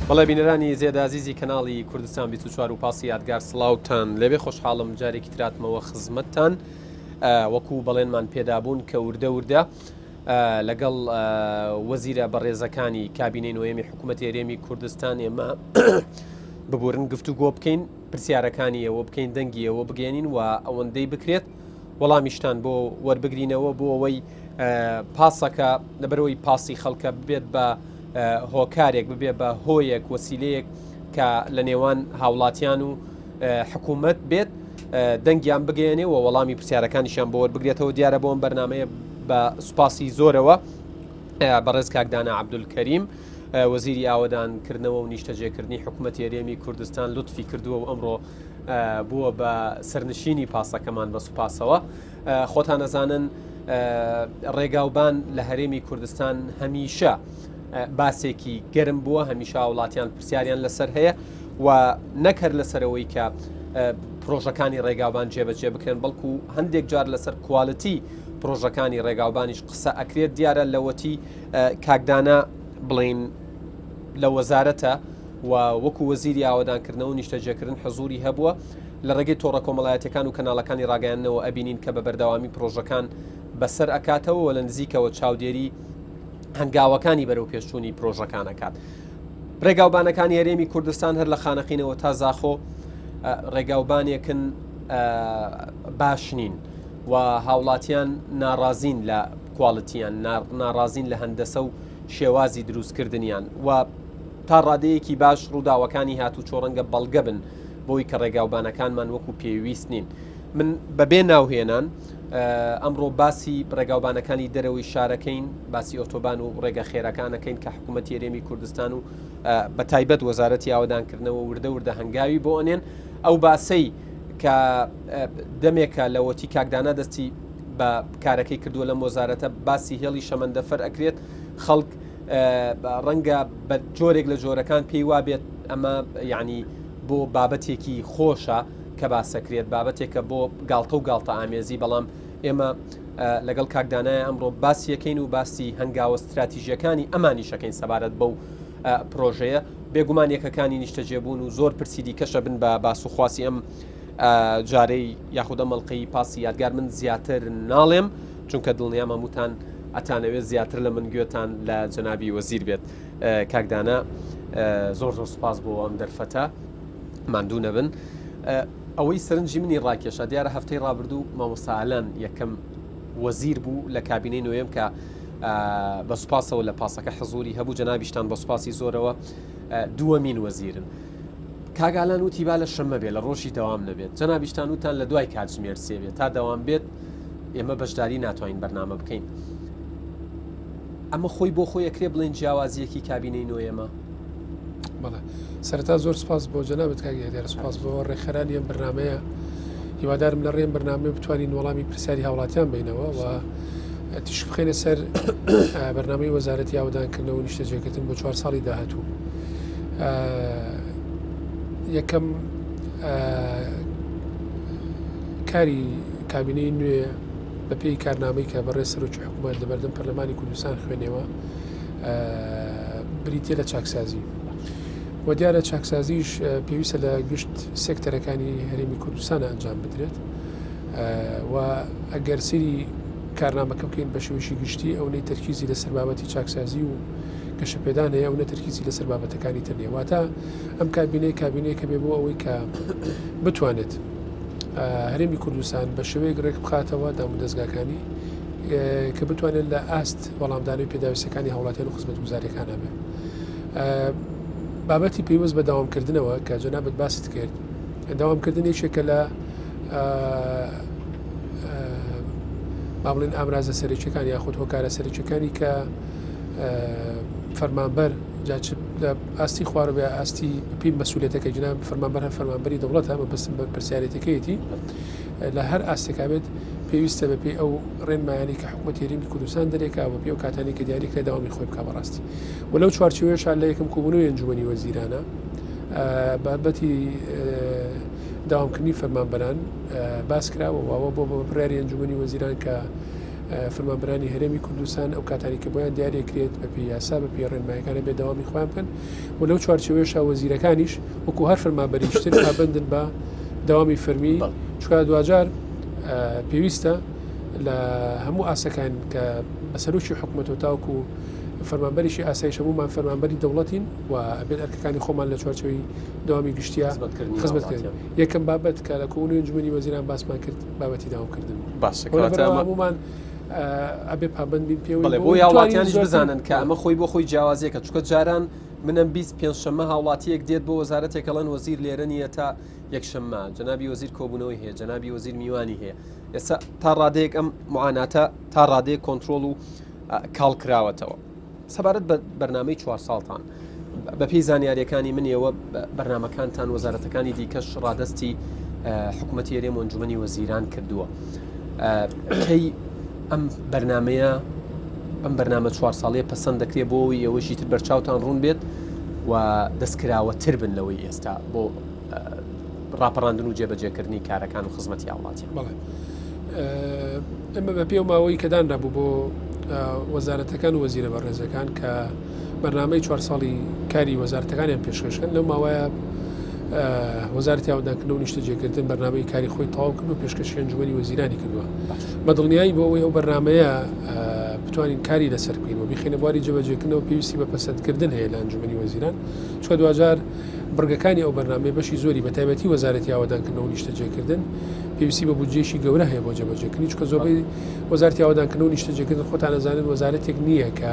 وڵای بینەرانی زێدازیزی کەناڵی کوردستان 24 و پاسی یادگار سڵاوتان لەبێ خۆشحاڵم جارێکی تراتمەوە خزمەتتان وەکو بەڵێنمان پێدابوون کە وردە وردە لەگەڵ وەزیرە بەڕێزەکانی کابینەی نوێمی حکوومەت هێرێمی کوردستان ئێمە ببورن گفتوگۆ بکەین پرسیارەکانی ئەوە بکەین دەنگی ئەوە بگەێنین و ئەوەندەی بکرێت وەڵامیشتان بۆ وەربگرینەوە بۆ ئەوەی پاسەکە لەبەرەوەی پاسی خەڵکە بێت بە هۆکارێک ببێ بە هۆیەک وەسیلەیەک کە لە نێوان هاوڵاتیان و حکوومەت بێت دەنگیان بگەێنێ و وەڵامی پرسیارەکانیشان بۆ وەربگرێتەوە دیارە بۆم بەرنمەیە بە سوپاسی زۆرەوە بەڕێز کاکدانە عەبدولکەریم وەزیری ئاوەدانکردنەوە و نیشتەجێکردنی حکوومەت هێرێمی کوردستان لوتفی کردووە و ئەمڕۆ بووە بە سەرنشینی پاسەکەمان بە سوپاسەوە خۆتان نەزانن ڕێگاوبان لە هەرێمی کوردستان هەمیشە باسێکی گەرم بووە هەمیشە وڵاتیان پرسیاریان لەسەر هەیە و نەکرد لەسەرەوەی کە پرۆژەکانی ڕێگاوبان جێبەجێ بکرێن بەڵکو هەندێک جار لەسەر کواڵەتی پرۆژەکانی ڕێگاوبانیش قسە ئەکرێت دیارە لەوەتی کاکدانە بڵین لە وەزارەتە و وەکو وەزیری ئاوەدانکردنەوە و نیشتەجێکردن حەزوری هەبووە لە ڕێگەی تۆڕە کۆمەڵایەتەکان و کەناڵەکانی ڕاگەیاندنەوە ئەبینین کە بە بەردەوامی پرۆژەکان بەسەر ئەکاتەوە و لە نزیکەوە چاودێری هەنگاوەکانی بەرەو پێشچوونی پرۆژەکانەکات. ڕێگاوبانەکانی هەرێمی کوردستان هەر لە خانەقینەوە تا زاخۆ ڕێگاوبانێکن باش نین و هاوڵاتیان ناڕازین لە کواڵەتیان ناڕازین لە هەندەسە و شێوازی دروستکردنیان و تا ڕادەیەکی باش ڕووداوەکانی هاتوو چۆڕەنگە بەڵگە بن بۆی کە ڕێگاوبانەکانمان وەکو پێویست نین. من بەبێ ناوهێنان ئەمڕۆ باسی ڕێگاوبانەکانی دەرەوەی شارەکەین باسی ئۆتۆبان و ڕێگە خێرەکانەکەین کە حکوومەت هێرێمی کوردستان و بە تایبەت وەزارەتی ئاوەدانکردنەوە وردە وردە هەنگاوی بۆ ئەنێن ئەو باسەی کە دەمێکە لەوەتی کاکدانە دەستی بە کارەکەی کردووە لەم وەزارەتە باسی هێڵی شەمەندەفەر ئەکرێت خەڵک ڕەنگە بە جۆرێک لە جۆرەکان پێی وابێت ئەمە یعنی بۆ بابەتێکی خۆشە کە باسەکرێت بابەتێکە بۆ گاڵتە و گاڵتە ئامێزی بەڵام ئێمە لەگەڵ کاکدانایە ئەمڕۆ باسیەکەین و باسی هەنگاوە استراتیژیەکانی ئەمانی شەکەین سەبارەت بەو پرۆژەیە بێگومان یەکەکانی نیشتەجێبوون و زۆر پرسیدی کەشە بن بە باسوخواسی ئەم جارەی یاخودە مەڵقەی پاسی یادگار من زیاتر ناڵێم چونکە دڵنیام هەمووتان ئەتانەوێت زیاتر لە من گوێتان لە جەنابی وەزیر بێت. کاکدانە زۆر زۆر سوپاس بۆ ئەم دەرفەتە ماندوو نەبن. ئەوەی سەرنجی منی ڕاکێشە دیارە هەفتەی ڕابردوو مامۆستاعلان یەکەم وەزیر بوو لە کابینەی نوێم کە بە سوپاسەوە لە پاسەکە حەزوری هەبوو جەنابیشتان بە سوپاسی زۆرەوە دووەمین وەزیرن. کاگالان وتی با لە شەمە بێت لە ڕۆژی دەوام نەبێت جەنابیشتان وتان لە دوای کاتژمێر سێ بێت تا دەوام بێت ئێمە بەشداری ناتوانین بەرنامە بکەین. ئەمە خۆی بۆ خۆی ئەکرێ بڵێن جیاوازیەکی کابینەی نوێمە. بەڵێ سەرەتا زۆر سپاس بۆ جەنابەت کاگە دیارە سپاس بۆ ڕێکخەرانی ئەم بەرنامەیە هیوادارم لە ڕێم بەرنامە بتوانین وەڵامی پرسیاری هاوڵاتیان بینەوە و تیش بخێنە سەر بەرنامەی وەزارەتی ئاوەدانکردنەوە و نیشتەجێکردن بۆ 4 ساڵی داهاتوو. یەکەم کاری کابینەی نوێ بە پێی کارنامەی کە بەڕێ سەرۆکی حکوومەت لە بەردەم پەرلەمانی کوردستان خوێنێەوە بریتە لە چاکسازی و دیارە چاکسازیش پێویستە لە گشت سێکتەرەکانی هەرێمی کوردستانە ئەنجام بدرێت و ئەگەر سری کارنامەکە بکەین بە شێوەیەکی گشتی ئەوەی تەرکیزی لەسەر بابەتی چاکسازی و گەشەپێدان هەیە ئەو نەتەرکیزی لەسەر بابەتەکانی ترنیە واتە ئەم کابینەیە کە بێ بۆ ئەوەی کە بتوانێت هەرێمی کوردستان بە شێوەیەک ڕێک بخاتەوە دام و دەستگاکانی کە بتوانێت لە ئاست وەڵامدانی پێداویستەکانی هاوڵاتیان و خزمەتگوزاریەکانە بێ. بابەتی پێویست بە داوامکردنەوە کە جەنابەت باست کرد داوامکردنێکێکە لە با بڵێن ئامرازە سەرچەکانی یاخود هۆکارە سەرچەکانی کە فەرمانبەر لە ئاستی خوارە بێ ئاستی پێی مەسئولێتەکە جناب فەرمانبەر هەر فەرمانبەری دەوڵەتە ئەمە بەس بە پرسیارەتەکەیەتی لە هەر ئاستێکا بێت پێویستە بە پێی ئەو ڕێنمایانی کە حکوومەت هێرێمی کوردستان دەرێکا بە پێ و کاتانی کە دیاری کرێ داوامی خۆی بکە بەڕاستی و لەو چوارچێوەیەشان لە یەکەم کۆبوونەوەی ئەنجومەنی وەزیرانە بابەتی داوامکردنی فەرمانبەران باس کراوە بۆ بڕیاری ئەنجومەنی وەزیران کە فەرمانبەرانی هەرێمی کوردستان ئەو کاتانی کە بۆیان دیارێکرێت بە پێی یاسا بە پێی ڕێنمایەکانە بێداوامی خۆیان بکەن و لەو چوارچێوەیەشە وەزیرەکانیش وەکو هەر فەرمانبەریشتر پابندن بە داوامی فەرمی چکار دوجار پێویستە لە هەموو ئاسەکان کە بە سەرۆکی حکوومەت و تاوکو فەرمانبەریشی ئاسایش هەمومان فەرمانبەری دەوڵەتین و ئەبێت ئەرکەکانی خۆمان لە چوارچەوەی داوامی گشتیا خزمەتکردن یەکەم بابەت کە لە کۆبوونی ئەنجومەنی وەزیران باسمان کرد بابەتی داوامکردن هەمومان ئەبێ پابند بین پێ بۆ هاوڵاتیانیش بزانن کە ئەمە خۆی بۆ خۆی جیاوازیەکە چکە جاران منم 25 شەمە هاوڵاتیەک دێت بۆ وەزارەتێکەڵەن وەزیر لێرە نیە تا یەکشەممە جەنابی وەزیر کۆبوونەوەی هەیە جەنابی وەزیر میوانی هەیە ئێستا تا ڕادەیەک ئەم معاناتە تا ڕادەیەک کۆنتترۆل و کاڵکراوەتەوە سەبارەت بە بەرنامەی 4 ساڵتان بە پێی زانیاریەکانی منیەوە بەرنمەکانتان وەزارەتەکانی دیکەش ڕادستی حکوومەتی هەرێم و ئەنجومەنی وەزیران کردووە کەی ئەم بەرنمەیە ئەم بەرنامە 4 ساڵەیە پەسەند دەکرێت بۆەوەی ئەوەشی تر بەرچاوتان ڕوون بێت و دەستکراوە تر بن لەوەی ئێستا بۆ ڕاپەڕاندن و جێبەجێکردنی کارەکان و خزمەتی هاوڵاتیان ئەمە بە پێ ماوەی کەدانرا بوو بۆ وەزارەتەکان و وەزیرە بەڕێزەکان کە بەرنامەی 4 ساڵی کاری وەزارەتەکانیان پێشکەشکن لەو ماوەیە وەزارەتی یاودانکردن و نیشتەجێکردن بەرنامەی کاری خۆی تەواو کرد و پێشکەشی ئەنجومەنی وەزیرانی کردووە بە دڵنیایی بۆ ئەوەی ئەو بەرنامەیە بتوانین کاری لەسەر بکەین و بیخینە بواری جێبەجێکردنەوە پێویستی بە پەسەندکردن هەیە لە ئەنجومەنی وەزیران چکە دوجار بڕگەکانی ئەو بەرنامەی بەشی زۆری بە تایبەتی وەزارەتی یاودانکردن و نیشتەجێکردن پێویستی بە بودجێشی گەورە هەیە بۆ جێبەجێکردنی چکە زۆربەی وەزارەتی یاودانکردن و نیشتەجێکردن خۆتان ئەزانن وەزارەتێک نییە کە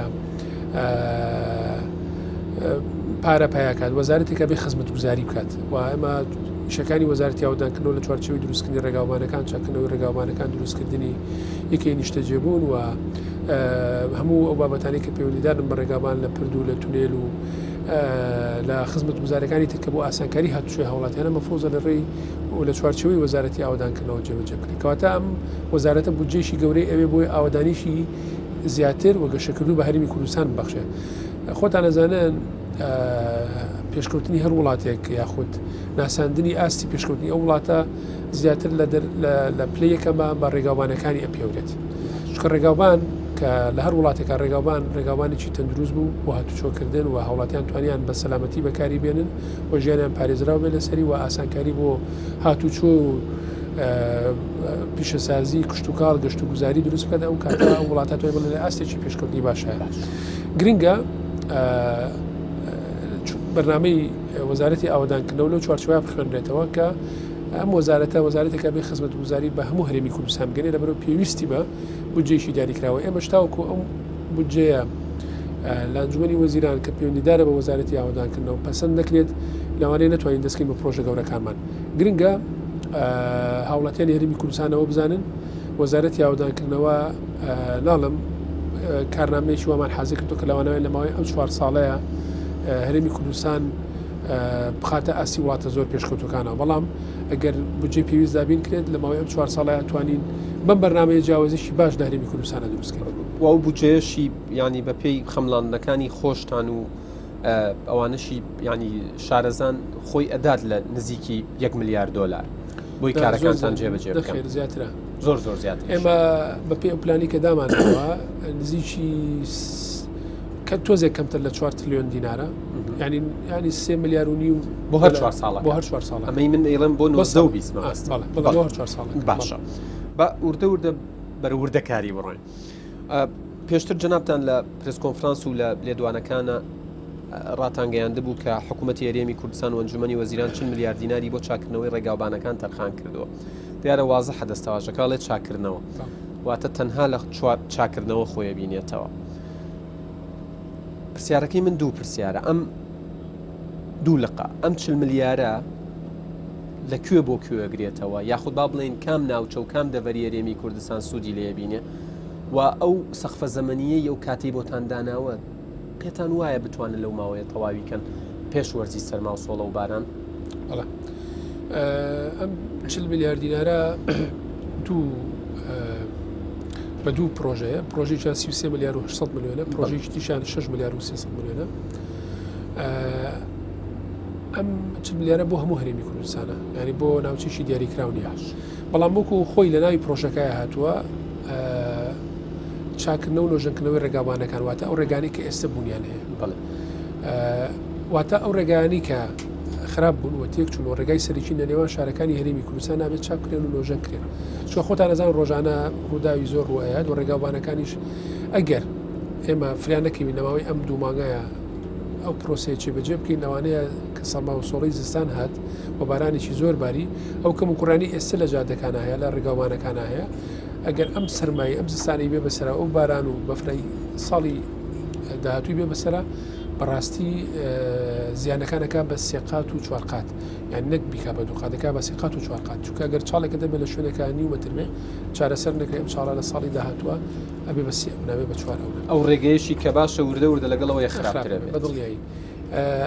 پارە پایاکات وەزارەتێکە بێ خزمەتگوزاری بکات و ئەمە شەکانی وەزارەتی یاودانکردنەوە لە چوارچێوەی دروستکردنی ڕێگاومانەکان چاکردنەوەی ڕێگاومانەکان دروستکردنی یەکەی نیشتەجێبوون و هەموو ئەو بابەتانی کە پەیوەندیدارن بە ڕێگاومان لە پردو لە تونێل و لە خزمەتگوزارەکانی تر کە بۆ ئاسانکاری هاتوچۆی هاوڵاتیانە مەفرۆزە لە ڕێی و لە چوارچێوەی وەزارەتی ئاودانکردنەوە جێبەجێ بکرێت کەواتە ئەم وەزارەتە بودجێشی گەورەی ئەوێ بۆی ئاودانیشی زیاتر و گەشەکردو بە هەرێمی کوردستان ببەخشێ خۆتان ئەزانن پێشکەوتنی هەر وڵاتێک یاخود ناساندنی ئاستی پێشکەوتنی ئەو وڵاتە زیاتر لە پلەیەکەمە بە ڕێگاوبانەکانی ئەپێورێت چکە ڕێگاوبان کە لە هەر وڵاتێکە ڕێگاوبانێکی تەندروست بوو و هاتوچۆکردن و هاوڵاتیان توانیان بە سەلامەتی بەکاری بێنن و ژیانیان پارێزراو بێ لەسەری و ئاسانکاری بۆ هاتوچۆ و پیشەسازی کشتتوکاڵ گەشت و گوزاری دروست بکات ئەو کاتە وڵاتە توی بڵێ ئاستێکی پێشکەوتنی باشە گرنگە بەرنامەی وەزارەتی ئاودانکردنەوە لەو چوارچێوە بخوێنرێتەوە کە ئەم وەزارەتێکە بێ خزمەتگوزاری بە هەموو هەرێمی کوردستان بگەنێ لەبەرەوە پێویستی بە بودجێشی دیاریکراوە ئێمەش تاوەکو ئەم بودجەیە لە ئەنجومەنی وەزیران کە پەیوەندیدارە بە وەزارەتی ئاودانکردنەوە پەسەند دەکرێت لەوانەیە نەتوانین دەستکەین بە پرۆژە گەورەکانمان گرنگە هاوڵاتیان هەرێمی کوردستانەوە بزانن وەزارەتی ئاودانکردنەوە لاڵم کارنامەیەکی وەمان حازر کردو کە لەوانەوەی لە ماوەی ئەم 4 ساڵەیە هەرێمی کوردستان بخاتە ئاسی وڵاتە زۆر پێشکەوتەکانەوە بەڵام ئەگەر بودجێ پێویست دابین کرێت لە ماوەی ئەم 4 ساڵەیە توانین بەم بەرنامەیە جیاوازیشی باش لە هەرێمی کوردستانە دروستکەین و ئەو بودجەیەشی ینی بە پێی خەمڵاندنەکانی خۆشتان و ئەوانشی ینی شارەزان خۆی ئەدات لە نزیکی 1 ملیار دلار بۆی کارەکانتان جێبەجێ بکەن زیاترە زۆر زیاتر ئێمە بە پێی ئەو پلانی کە دامانەوە نزیکی کە تۆزێک کەمتر لە 4 تریلیۆن دینارە ینی 3 ملیار و نیو بۆ هەر 4 ساڵە بۆ هەر 4 ساڵە ئەمەی من ئێڵم بۆ 20 باشە بە وردە بەرەوردەکاری بڕۆین پێشتر جەنابتان لە پرس کۆنفرانس و لە لێدوانەکانە ڕاتانگەیاندە بوو کە حکوومەتی هەرێمی کوردستان و ئەنجومەنی وەزیران 40 میلیارد دیناری بۆ چاکردنەوەی ڕێگاوبانەکان تەرخان کردووە دیارە وازەحە دەستەواژەکە لێت چاکردنەوە واتە تەنها لە چاکردنەوە خۆیە بینێتەوە پرسیارەکەی من دوو پرسیارە ئەم دوو لقا ئەم 40 میلیارە لەکوێ بۆ کوێگرێتەوە یاخود با بڵێن کام ناوچە و کام دەڤەری هەرێمی کوردستان سوودی لێبینێ و ئەو سەقفە زەمەنیەی ئەو کاتی بۆتان داناوە پێتان وایە بتوانن لەو ماوەیە تەواویکەن پێش وەرزی سەرما و سۆڵە و باران ئەم 40 میلیارد دینارە بە دوو پرۆژەیە پرۆژێکیان 33 میلیارد و 800 میلیۆنە پرۆژێکیشان 6 میلیارد و 300 میلیۆنە ئەم 40 میلیارە بۆ هەموو هەرێمی کوردستانە ینی بۆ ناوچێکی دیاریکراو نیە بەڵام وەکو خۆی لە ناوی پرۆژەکەیە هاتووە چاکردنەوە و نۆژەنکردنەوەی ڕێگاوانەکان واتە ئەو ڕێگانی کە ئێستا بوونیان هەیە واتە ئەو ڕێگانی کە خراپ بوون و تێک چوون و ڕێگای سەرکی لە نێوان شارەکانی هەرێمی کوردستان نابێت چاکرێن و نۆژەنکرێن چۆ خۆتان نەزان ڕۆژانە ڕووداوی زۆر ڕوایەت و ڕێگاوانەکانیش ئەگەر ئێمە فریان نەکەوی نەماوەی ئەم دوو مانگایە ئەو پرۆسەیەکی بەجێ بکەین لەوانەیە کە سەما و سۆڵی زستان هات و بارانێکی زۆر باری ئەو کەم و کوڕانی ئێستا لە جادەکان هەیە لە ڕێگاوانەکان هەیە ئەگەر ئەم سەرمایی ئەم زستانی بێ بەسەر ئەو باران و بەفرەی ساڵی داهاتووی بێ بەسەرە بەڕاستی زیانەکانەکە بە سێقات و چوارقات یان نەک بیکا بە دووقاتەکە بە سێقات و چوارقات چونکە ئەگەر چاڵێکە دەبێت لە شوێنەکە نیومەتر بێ چارەسەر نەکرێ ئەم چاڵە لە ساڵی داهاتووە ئەبێ بە سێ نابێ بە چوار ئەو ڕێگەیەشی کە باشە وردە وردە لەگەڵەوەی خراپترە بێت بەدڵیایی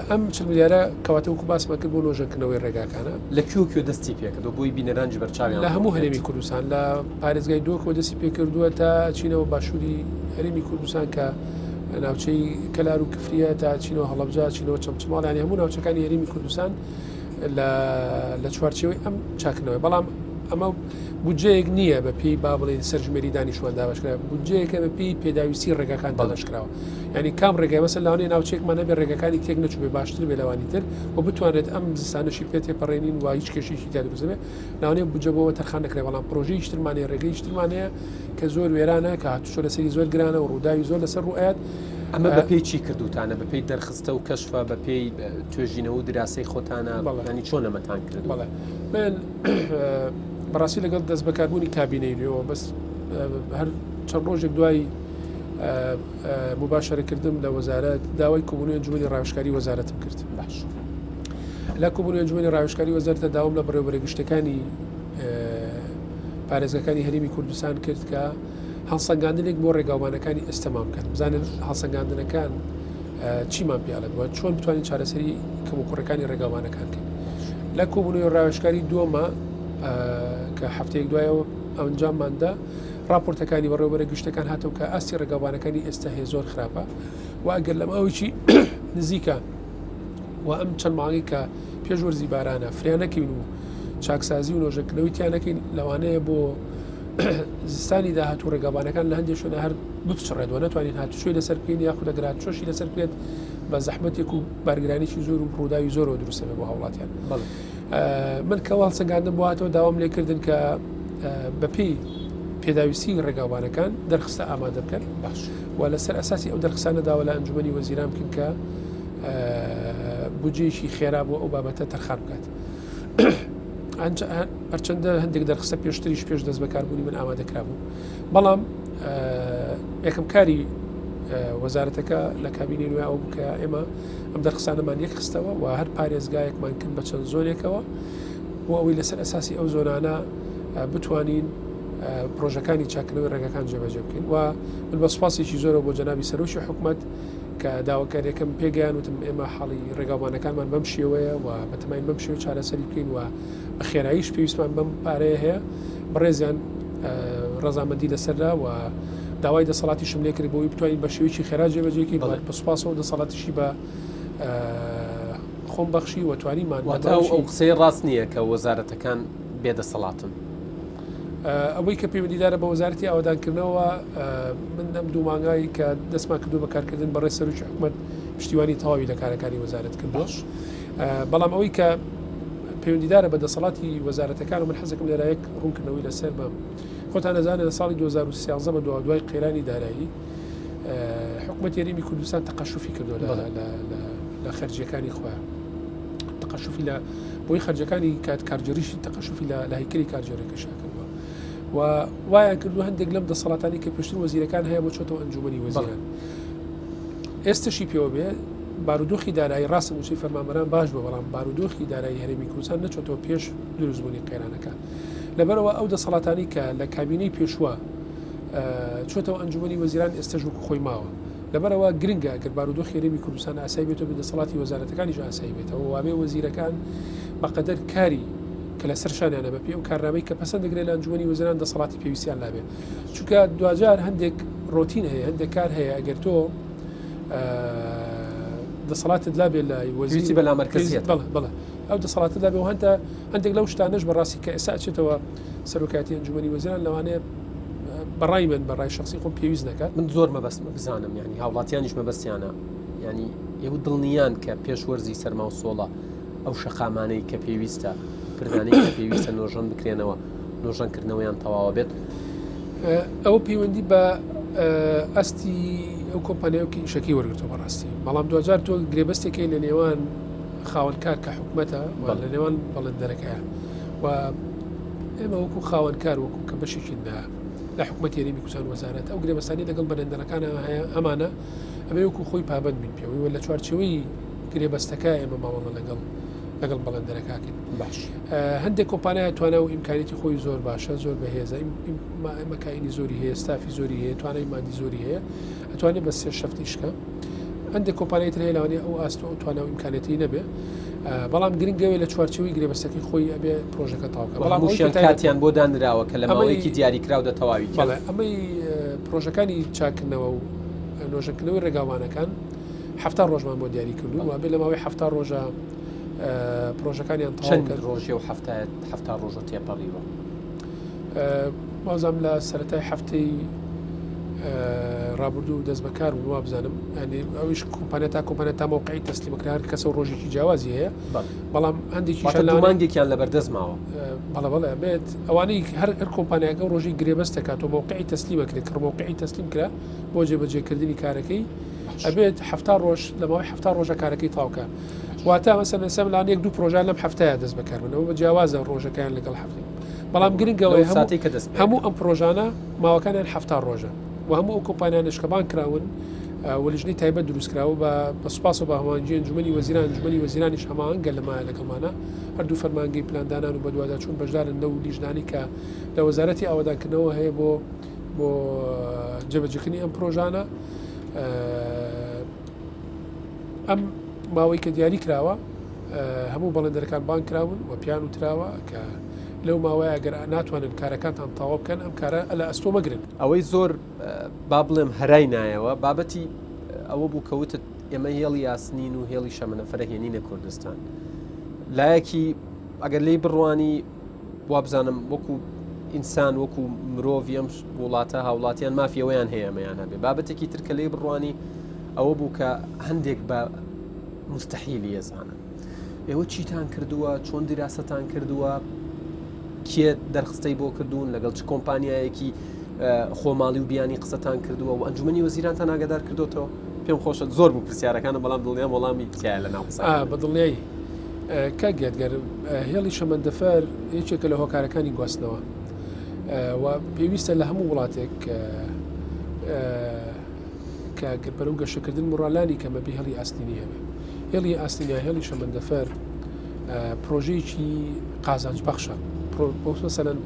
ئەم 40 میلیارە کەواتەوەکو باسمە کرد بۆ نۆژەنکردنەوەی ڕێگاکانە لە کوێ دەستی پێکردەوە بۆی بینەرانجی بەرچاویان لە هەموو هەرێمی کوردستان لە پارێزگای دۆکەوە دەستی پێکردووە تا چینەوە باشووری هەرێمی کوردستان کە ناوچەی کەلار و کفریە تا چینەوە هەڵەبجا چینەوە چەمچماڵیانی هەموو ناوچەکانی هەرێمی کوردستان لە چوارچەوەی ئەم چاکردنەوەی بەڵام ئەمە بودجەیەک نییە بە پێی با بڵێن سەرژمێری دانیشتوان دابشکرا بودجەیەکە بە پێی پێداویستی ڕێگەکان دابشکراوە ینی کام ڕێگای مەسەر لەوانەیە ناوچێکمان نەبێ ڕێگەکانی تێک نەچوو بێ باشتر بێ لەوانی تر و بتوانێت ئەم زستانەشی پێ تێپەڕێنین و هیچ کێشێکی تا دروست بێ لەوانەیە بودجە بۆەوە تەرخان نەکرێ بەڵام پرۆژەی شترمانەیە ڕێگەی شترمانەیە کە زۆر وێرانە کە هاتووشۆ لەسەری زۆر گرانە و ڕووداوی زۆر لەسەر ڕوئات ئەمە بەپێی چی کردوتانە بەپێی دەرخستە و کەشفە بەپێی توێژینەوە و دراسی خۆتانە ینی چۆن ئەمەتان کرد بەڵێ من بەڕاستی لەگەڵ دەست بەکاربوونی کابینەیەوە بەس هەر چەند ڕۆژێک دوای مباشرەکردم لە وەزارەت داوای کۆبوونی ئەنجومەنی ڕاوێژکاری وەزارەتم کرد باش لە کۆبوونی ئەنجومەنی ڕاوێژکاری وەزارەتە داوام لە بەڕێوەبەرە گشتەکانی پارێزگەکانی هەرێمی کوردستان کرد کە هەڵسەنگاندنێک بۆ ڕێگاوانەکانی ئێستەمام کرد بزانن هەڵسەنگاندنەکان چیمان پیاڵێت وە چۆن بتوانین چارەسەری کەم و کوڕەکانی ڕێگاوانەکان کرد لە کۆبوونی ڕاوێژکاری دووەمە کە هەفتەیەک دوایەوە ئەنجامماندا راپۆرتەکانی بەڕێوەبەرە گشتەکان هاتەوە کە ئاستی ڕێگاوانەکانی ئێستا هەیە زۆر خراپە و ئەگەر لە ماوەیەکی نزیکە و ئەم چەند ماڵی کە پێشوەرزی بارانە فریانەکەین و چاکسازی و نۆژەنکردنەوەی تیانەکەین لەوانەیە بۆ زستانی داهاتوو ڕێگاوانەکان لە هەندێک شوێنە هەر بچڕێتەوە ناتوانین هاتوشوی لەسەر بکەین یاخود دەگرات چۆشی لەسەر بکرێت بە زەحمەتێک و بارگرانێکی زۆر و ڕووداوی زۆرەوە دروستە بێ بۆ هەوڵاتیان من کە هەڵسەنگاندن بۆ هاتەوە داوام لێکردن کە بەپێی پێداویستی ڕێگاوانەکان دەرخستە ئامادە بکەن باش و لەسەر ئەساسی ئەو دەرخستانە داوە لە ئەنجومەنی وەزیران بکەن کە بودجەیەکی خێرا بۆ ئەو بابەتە تەرخان بکات هەرچەندە هەندێک دەرخستە پێشتریش پێش دەست بەکاربوونی من ئامادەکرا بوو بەڵام یەکەم کاری وەزارەتەکە لە کابینەی نوێ ئەو بکە ئێمە ئەم دەرخستانەمان یەک خستەوە و هەر پارێزگایەکمان کرد بە چەند زۆنێکەوە و ئەوەی لەسەر ئەساسی ئەو زۆنانە بتوانین پرۆژەکانی چاکردنەوەی ڕێگەکان جێبەجێ بکەین و من بە سوپاسێکی زۆرە بۆ جەنابی سەرۆکی حکوومەت کە داواکاریەکەم پێگەیان وتم ئێمە حاڵی ڕێگاوانەکانمان بەم شێوەیە و بەتەمای بەم شێوە چارەسەری بکەین و بە خێراییش پێویستمان بەم پارەیە هەیە بەڕێزیان ڕەزامەندی لەسەردا و داوای دەسەڵاتیشم لێ کرد بۆی بتوانین بە شێوەیەکی خێرا جێبەجێکی بە سوپاسەوە دەسەڵاتیشی بە خۆم بەخشی و توانیمان ئەو قسەی ڕاست نییە کە وەزارەتەکان بێدەسەڵاتن ئەوەی کە پەیوەندیدارە بە وەزارەتی ئاوادانکردنەوە من ئەم دوو مانگایی کە دەستمان کردو بەکارکردن بەڕێ سەرۆکی حکوومەت پشتیوانی تەواوی لە کارەکانی وەزارەت کردوش بەڵام ئەوەی کە پەیوەندیدارە بە دەسەڵاتی وەزارەتەکان و من حەزەکەم لێرایەک ڕوونکردنەوەی لەسەر بەم خۆتان دەزانێت لە ساڵی 2013 بە دوای قەیرانی دارایی حکوومەتی هەرێمی کوردستان تەقەشوفی کردووە لە خەرجیەکانی خۆیان تەقەشوفی لە بۆی خەرجەکانی کارجێریشی تەقەشوفی لە هەیکەلی کارجێرەکەشا کردووە و وایان کردو هەندێک لەم دەسەڵاتانی کە پێشتر وەزیرەکان هەیە بۆ چۆتەوە ئەنجومەنی وەزیران ئێستاشی پێوە بێ بارودۆخی دارایی ڕاستە موچەی فەرمانبەران باش بوو بەڵام بارودۆخی دارایی هەرێمی کوردستان نەچۆتەوە پێش دروستبوونی قەیرانەکە لەبەرەوە ئەو دەسەڵاتانی کە لە کابینەی پێشوە چۆتەوە ئەنجومەنی وەزیران ئێستاش وەکو خۆی ماوە لەبەرەوە گرنگە ئەگەر بارودۆخی هەرێمی کوردستان ئاسایی بێتەوە بە دەسەڵاتی وەزارەتەکانیش ئاسایی بێتەوە وابێ وەزیرەکان بەقەدەر کاری کە لە سەرشانیانە بەپێ و کارنامەی کە پەسەند دەگرێت لە ئەنجومەنی وەزیران دەسەڵاتی پێویستیان لابێ چونکە دوجار هەندێک ڕۆتین هەیە هەندێک کار هەیە ئەگەر تۆ دەسەڵاتت لابێ لە وەزیری بەلا مەرکەزیەت بڵێ ئەو دەسەڵاتت لابێ و هەندێک لەو شتانەش بەڕاستی کە ئێستا ئەچێتەوە سەرۆکاتی ئەنجومەنی وەزیران لەوانەیە بەڕای من بەڕای شخصی خۆم پێویست نەکات من زۆر مەبەست بزانم ینی هاوڵاتیانیش مەبەستیانە ینی ئێوە دڵنیان کە پێشوەرزی سەرما و سۆڵە ئەو شەقامانەی کە پێویستە کردانەی کە پێویستە نۆژەن بکرێنەوە نۆژەنکردنەوەیان تەواوە بێت ئەوە پەیوەندی بە ئەستی ئەو کۆمپانیاوکی شەکی وەرگرتەوە بەڕاستی بەڵام 2000 تۆ گرێبەستێکی لە نێوان خاوەنکار کە حکوومەتە لە نێوان بەڵندەرەکەیە و ئێمە وەکو خاوەنکار وەکو کە بەشێکی لە حکوومەتی هەرێمی کوردستان وەزارەت ئەو گرێبەستانی لەگەڵ بەلەندەرەکان هەیە ئەمانە ئەمە وەکو خۆی پابەند بین پێوەی وە لە چوارچەوەی گرێبەستەکە ئێمە ماوەڵە لەگەڵ بەڵندەرەکەکەین باش هەندێک کۆمپانیای توانە و ئیمکانێتی خۆی زۆر باشە زۆر بەهێزە مەکانی زۆری هەیە ستافی زۆری هەیە توانای مادی زۆری هەیە ئەتوانێت بە سێ شەفتیشکە هەندێک کۆمپانیای تر هەیە لەوانەیە ئەو ئاستۆ توانە و ئیمکانێتی نەبێ بەڵام گرنگەوەی لە چوارچەوەی گرێبەستەکەی خۆی ئەبێ پرۆژەکە تاوکە بەڵام موشیان کاتیان بۆ دانراوە کە لە ماوەیەکی دیاریکراوە تەواوی ئەمەی پرۆژەکانی چاکردنەوە و نۆژەکردنەوەی ڕێگاوانەکان 7 ڕۆژمان بۆ دیاری کردو و بێ لە ماوەی 7 ڕۆژە پرۆژەکانیان چەند ڕۆژێ و هەفتە ڕۆژە تێپەڕیوە وازام لە سەرەتای هەفتەی ڕابردوو دەست بەکار و وا بزانم ینی ئەویش کۆمپانیا تا کۆمپانیا تا موقعی تەسلیمەکرا هەر کەسە ڕۆژێکی جیاوازی هەیە بەڵام هەندێکی مانگێکیان لەبەر دەستماوە بەڵێ بێت ئەوانەی هەر کۆمپانیاکە ڕۆژی گرێبەست دەکات و موقعی تەسلیمەکرێت کە موقعی تەسلیم کرا بۆ جێبەجێکردنی کارەکەی ئەبێت 7 ڕۆژ لە ماوەی 7 ڕۆژە کارەکەی تاوکە واتە مەسەلەن سەملان 1-2 پرۆژە لەم هەفتەیە دەست بەکاربنەوە بە جیاوازە ڕۆژەکەیان لەگەڵ هەفتەی بەڵام گرنگەوەی هەموو ئەم پرۆژانە ماوەکانیان 7 ڕۆژە و هەموو ئەو کۆمپانیان شکەبان کراون وەلیژنەی تایبەت دروستکراوە بە سوپاس و بە هەمانجی ئەنجومەنی وەزیرانیش هەماهەنگە لەمایە لەگەڵمانە هەردوو فەرمانگەی پلاندانان و بەدووادا چوون بەشدارن لەو لیژنانی کە لە وەزارەتی ئاوادانکردنەوە هەیە بۆ جێبەجێکردنی ئەم پرۆژانە ئەم ماوەی کە دیاری کراوە هەموو بەڵندەرەکان بان کراون و پیان وتراوە کە لەو ماوەیە ئەگەر ناتوانن کارەکانتان تەواو بکەن ئەم کارە لە ئەستۆ مەگرن ئەوەی زۆر با بڵێم هەرای نایەوە بابەتی ئەوە بوو کەوتت ئێمە هێڵی یاسنین و هێڵی شەمەنەفەرە هێنینە کوردستان لایەکی ئەگەر لی بڕوانی وا بزانم وەکو ئینسان وەکو مرۆڤ ئەم وڵاتە هاوڵاتیان مافیەوەیان هەیە ئەمەیان هەبێ بابەتێکی ترکە لێ بڕوانی ئەوە بوو کە هەندێک بە مستحیلی ێزانن ئێوە چیتان کردووە چۆن دیراستان کردووە کێ دەرخستەی بۆ کردوون لەگەڵ چ کۆمپانیایەکی خۆماڵی و بیانی قسەتان کردووە و ئەنجومەنی وەزیرانتان ئاگادار کردوتەوە پێم خۆشە زۆر بوو پرسیارەکانە بەڵام دڵنیام وەڵامی تایە لە ناو قسە بەدڵنیایی کە گێدگەر هێڵی شەمەندەفەر یەکێکە لە هۆکارەکانی گواستنەوە و پێویستە لە هەموو وڵاتێک کە بەرەو گەشەکردن مڕالانی کەمەبی هێڵی ئاستینی هەبێ هێڵی ئاستینیا هێڵی شەمەندەفەر پرۆژەیەکی قازانج بەخشە مەسەلەن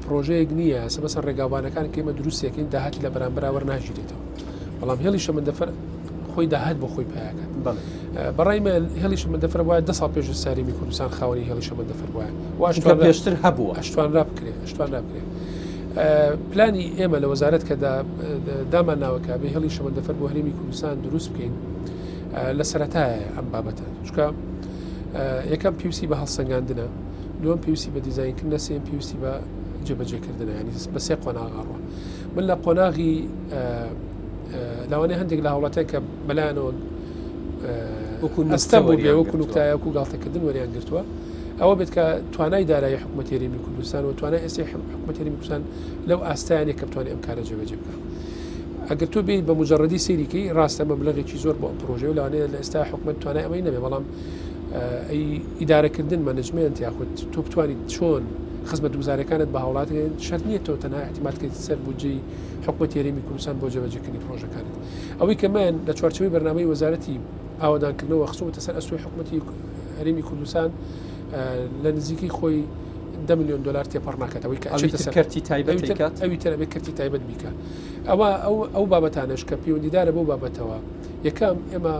پرۆژەیەک نییە سەبەسەر ڕێگاوانەکان کە ئێمە دروستێکین داهاتی لە بەرامبەراوە ناژیرێتەوە بەڵام هێڵی شەمەندەفەر خۆی داهات بۆ خۆی پیاکات بەڕای من هێڵی شەمەندەفەر وایە 10 ساڵ پێش ساریمی کوردستان خاوەنی هێڵی شەمەندەفەر وایە پێشتر هەبووە ئەشتوانرا بکرێت پلانی ئێمە لە وەزارەت کە دامان ناوەکە بە هێڵی شەمەندەفەر بۆ هەرێمی کوردستان دروست بکەین لە سەرەتایە ئەم بابەتە چونکە یەکەم پێویستی بە هەڵسەنگاندنە دووەم پێویستی بە دیزاینکردنە سێم پێویستی بە جێبەجێکردنە ینی بە سێ قۆناغاڕوە من لە قۆناغی لاوانەیە هەندێک لە هاوڵاتەیە کە بەلایەنەوە ئەستە بوو بێ وەکو نوکتایە وەکو گاڵتەکردن وەریان گرتووە ئەوە بێت کە توانای دارایی حکوومەتی هەرێمی کوردستان و توانای ئێستا حکوومەتی هەرێمی کوردستان لەو ئاستایانێک کە بتوانێت ئەم کارە جێبەجێ بکات ئەگەر تۆ بێیت بە مجەڕەدی سەیریکەی ڕاستە مەبلەغێکی زۆر بۆ ئەم پرۆژێ و لەوانەیە لە ئێستا حکوومەت توانای ئەمەی نەبێ بەڵام ئیدارەکردن مەنەجمنت یاخود تۆ بتوانیت چۆن خزمەت گوزارەکانت بە هاوڵاتێک شەرت نییە تۆ تەنها احتیمالکەیت سەر بودجەی حکوومەتی هەرێمی کوردستان بۆ جێبەجێکردنی پرۆژەکانت ئەوەی کە من لە چوارچەوەی بەرنامەی وەزارەتی ئاوادانکردنەوە خصوصا سەر ئەستۆی حکوومەتی هەرێمی کوردستان لە نزیکی خۆی 10 ملیۆن دلار تێپەڕ ناکاتەوەی کە کەرتی تایبەت ئەوی تەرەبێت کەرتی تایبەت بیکە ئەو بابەتانش کە پەیوەندیدارە بۆ بابەتەوە یەکەم ئێمە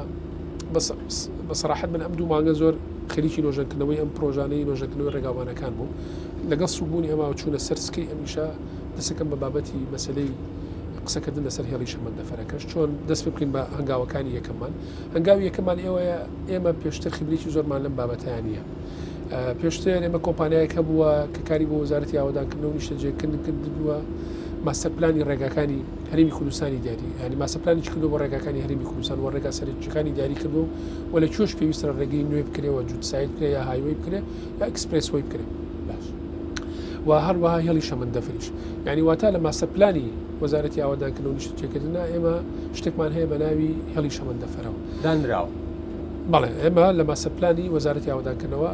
بەسەراحەت من ئەم دوو مانگە زۆر خەریکی نۆژەنکردنەوەی ئەم پرۆژانەی نۆژەنکردنەوەی ڕێگاوانەکان بوو لەگەڵ سوبوونی ئەمە چوونە سەر سکەی ئەمیشە دەسەکەم بە بابەتی مەسلەی قسەکردن لەسەر هێڵی شەمەندەفەرەکەش چۆن دەست پێ بکەین بە هەنگاوەکانی یەکەممان هەنگاوی یەکەمان ئێمە پێشتر خبرێکی زۆرمان لەم بابەتیانە پێشتر ئێمە کۆمپانیایەک هەبووە کە کاری بۆ وەزارەتی ئاوادانکردنەوە نیشتەجێکردن کردووە ماسەپلانی ڕێگاکانی هەرێمی کوردستانی دیاری ینی ماسەپلانی کردو بۆ ڕێگاکانی هەرێمی کوردستان و ڕێگا سەرنجەکانی دیاری کردو و لە چۆش پێویستە ڕێگەی نوێ بکرێەوە جووتسایت بکرێ یا هایوەی بکرێ یا ئەکسپرسۆی بکرێ باش و هەروەها هێڵی شەمەندەفریش ینی واتە لە ماسەپلانی وەزارەتی ئاوادانکردن و نیشتەجێکردنا ئێمە شتێکمان هەیە بە ناوی هێڵی شەمەندەفەرەوە دانراوە بەڵێ ئێمە لە ماسەپلانی وەزارەتی ئاوادانکردنەوە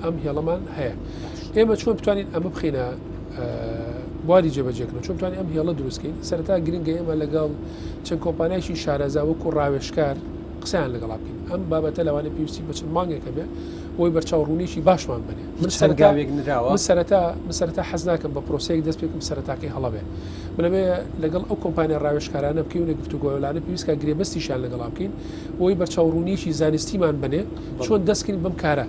ئەم هێڵەمان هەیە ئێمە چۆن بتوانین ئەمە بخینە بواری جێبەجێکردن چۆن بتوانین ئەم هێڵە دروستکەین سەرەتا گرنگە ئێمە لەگەڵ چەند کۆمپانیایشی شارەزا وەکو ڕاوێژکار قسەیان لەگەڵا بکەین ئەم بابەتە لەوانێ پێویستی بە چەند مانگێکە بێ بۆی بەرچاوڕوونیشی باشمان بنێ من سەرەتا حەز ناکەم بە پرۆسەیەک دەست پێکم سەرەتاکەی هەڵە بێ منەبێ لەگەڵ ئەو کۆمپانیا ڕاوێژکارانە بکەین و گفتوگۆلانە پێویستکە گرێبەستیشان لەگەڵا بکەین بۆی بەرچاوڕوونیشی زانستیمان بنێ چۆن دەستکەین بەم کارە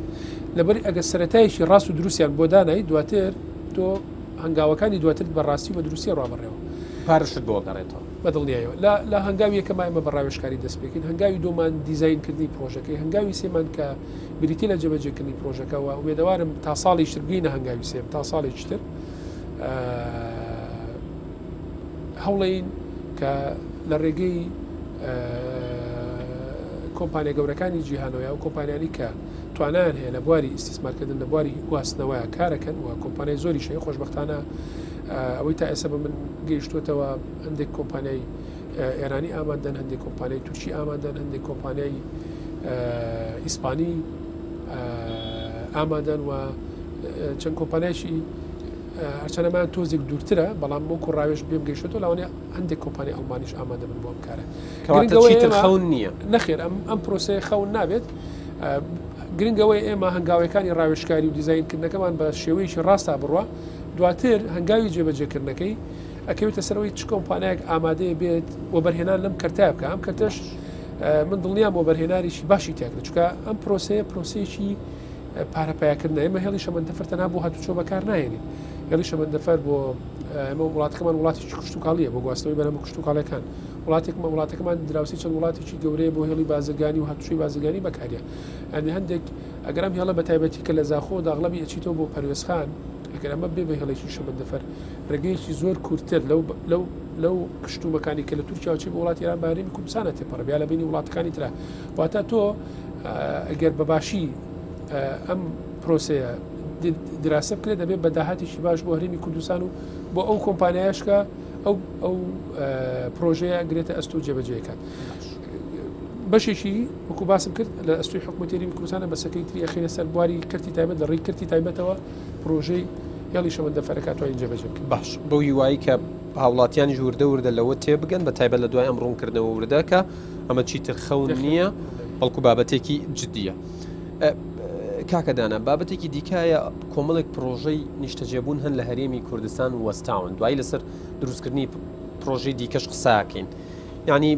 لەبەر ئەگە سەرەتایشی ڕاست و دروستیان بۆ دانایی دواتر تۆ هەنگاوەکانی دواتر بەڕاستی بە دروستی ڕابڕێەوە پارشت بۆ گەڕێتەوە بەدڵنیایەوە لە هەنگاوی یەکەمای ئمە بە ڕاوێژکاری دەست پێکەین هەنگاوی دۆمان دیزاینکردنی پرۆژەکەی هەنگاوی سێمان کە بریتی لە جێبەجێکردنی پرۆژەکەەوە وێدەوارم تا ساڵی تر بگەینە هەنگاوی سێم تا ساڵێکی تر هەوڵین کە لە ڕێگەی کۆمپانیا گەورەکانی جیهانەوە و کۆمپانیانی کە توانیان هەیە لە بواری ئیسtismarکردن لە بواری گواستنەوەیە کارەکەن و کۆمپانیای زۆری شەیە خۆشبەختانە ئەوەی تا ئێستا بە من گەیشتوتەوە هەندێک کۆمپانیای ئێرانی ئامادەن هەندێک کۆمپانیای تورکی ئامادەن هەندێک کۆمپانیای ئیسپانی ئامادەن و چەند کۆمپانیایشی هەرچەنەمان تۆزێک دوورترە بەڵام بۆ کوڕاوێش بێم گەیشتەوە لەوانێ هەندێک کۆمپانی ئەڵمانیش ئامادە بن بۆ ئەم کارە خەون نییە نەخێر ئەم پرۆسەیە خەون نابێت گرنگەوەی ئێمە هەنگاوەکانی ڕاوێژکاری و دیزاینکردنەکەمان بە شێوەیەکی ڕاستە بڕوە دواتر هەنگاوی جێبەجێکردنەکەی ئەکەوێتە سەرەوەی چ کۆمپانیایك ئامادەیە بێت وەبەرهێنان لەم کەرتای بکە ئەم کەرتەش من دڵنیام وەبەرهێناریشی باشی تیاکرێت چکە ئەم پرۆسەیە پرۆسەیەکی پارەپایاکردن ئێمە هێڵی شەمەندەفەر تەنها بۆ هاتوچۆ بەکار نهێنین هێڵی شەمەندەفەر بۆ ئێمە وڵاتەکەمان وڵاتی کشتتوکاڵیە بۆ گواستنەوەی بەرەمە کشتتوکاڵەکان وڵاتەکەمان دراوسی چەند وڵاتێکی گەورەیە بۆ هێڵی بازرگانی و هاتوچوی بازرگانی بەکارە ئەنی هەندێک ئەگەرم هێڵە بە تایبەتی کە لە زاخۆ داغڵەبی ئەچیتەوە بۆ پەروێزخان ئەگەر ئەمە بێ بە هێڵێکی شەمەندەفەر ڕێگەیەکی زۆر کورتتر لەو کشتومەکانی کە لە تورکیا چی بە وڵاتی ایران بارێمی کوردستانە تێپەڕە بیا لە بینی وڵاتەکانی ترە واتە تۆ ئەگەر بەباشی ئەم پرۆسەیە دراسە بکرێت دەبێت بە داهاتێکی باش بۆ هەرێمی کوردستان و بۆ ئەو کۆمپانیایشکە ئەو پرۆژەیە گرێتە ئەست و جێبەجێەکان بەشێکی وەکو باسم کرد لە ئەستوی حکوومەتی هەرێمی کوردستانە بەسەکەی تری ئەخینە سەر بواری کردی تایبەت لە ڕێی کردی تایبەتەوە پرۆژەی هێڵی شەمەندەفەرەکە توانین جێبەجێ باش بەو هیوایی کە هاوڵاتیانی وردە وردە لەوە تێبگەن بە تایبەت لە دوای ئەم ڕوونکردنەوە وردەکە ئەمە چیتر خەون نییە بەڵکو بابەتێکی جددیە کاکەدانە بابەتێکی دیکایە کۆمەڵێک پرۆژەی نیشتەجێبوون هەن لە هەرێمی کوردستان وەستاون دوای لەسەر دروستکردنی پرۆژەی دیکەش قساکەین یعنی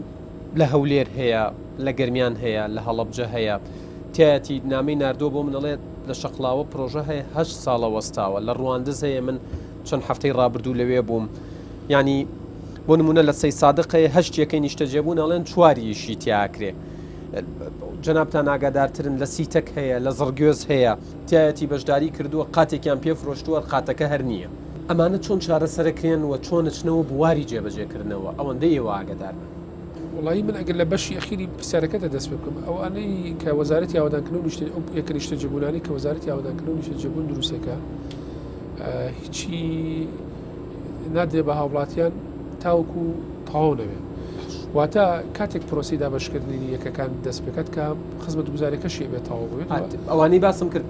لە هەولێر هەیە لە گەرمیان هەیە لە هەڵەبجە هەیە تایەتی نامەی ناردۆ بۆ منەڵێت لە شەقلاوە پرۆژە هەیە 8 ساڵە وەستاوە لە ڕواندز هەیە من چەند هەفتەی ڕابردوو لەوێ بووم ینی بۆ نمونە لە سەی سادقەیە هەشتێکەکەی نیشتەجێبوون ئەڵێن چواریشی تیاکرێ جەنابتان ئاگادارترن لە سیتەک هەیە لە زڕگوێز هەیە تایەتی بەشداری کردووە قاتێکیان پێفرۆشتووە قاتەکە هەر نییە ئەمانە چۆن چارەسەرەکرێن و چۆنچنەوە بواری جێبەجێکردنەوە ئەوەندەی ئێوە ئاگادار بن وڵی من ئەگەر لە بەشی ئەخیری پرسیارەکەتە دەست پێ بکەم ئەوانەی کە وەزارەتی ئاوادانکردن و یەکە نیشتەجێبوونانی کە وەزارەتی ئاوادانکردن و نیشتەجێبوون دروستەکە هیچی نادرێ بە هاوڵاتیان تاوەکو تەواو نەوێ واتە کاتێک پرۆسی دابەشکردنی یەکەکان دەست پێکات کە خزمەت گوزارەکەشی بێتەوە بێت ئەوانەی باسم کرد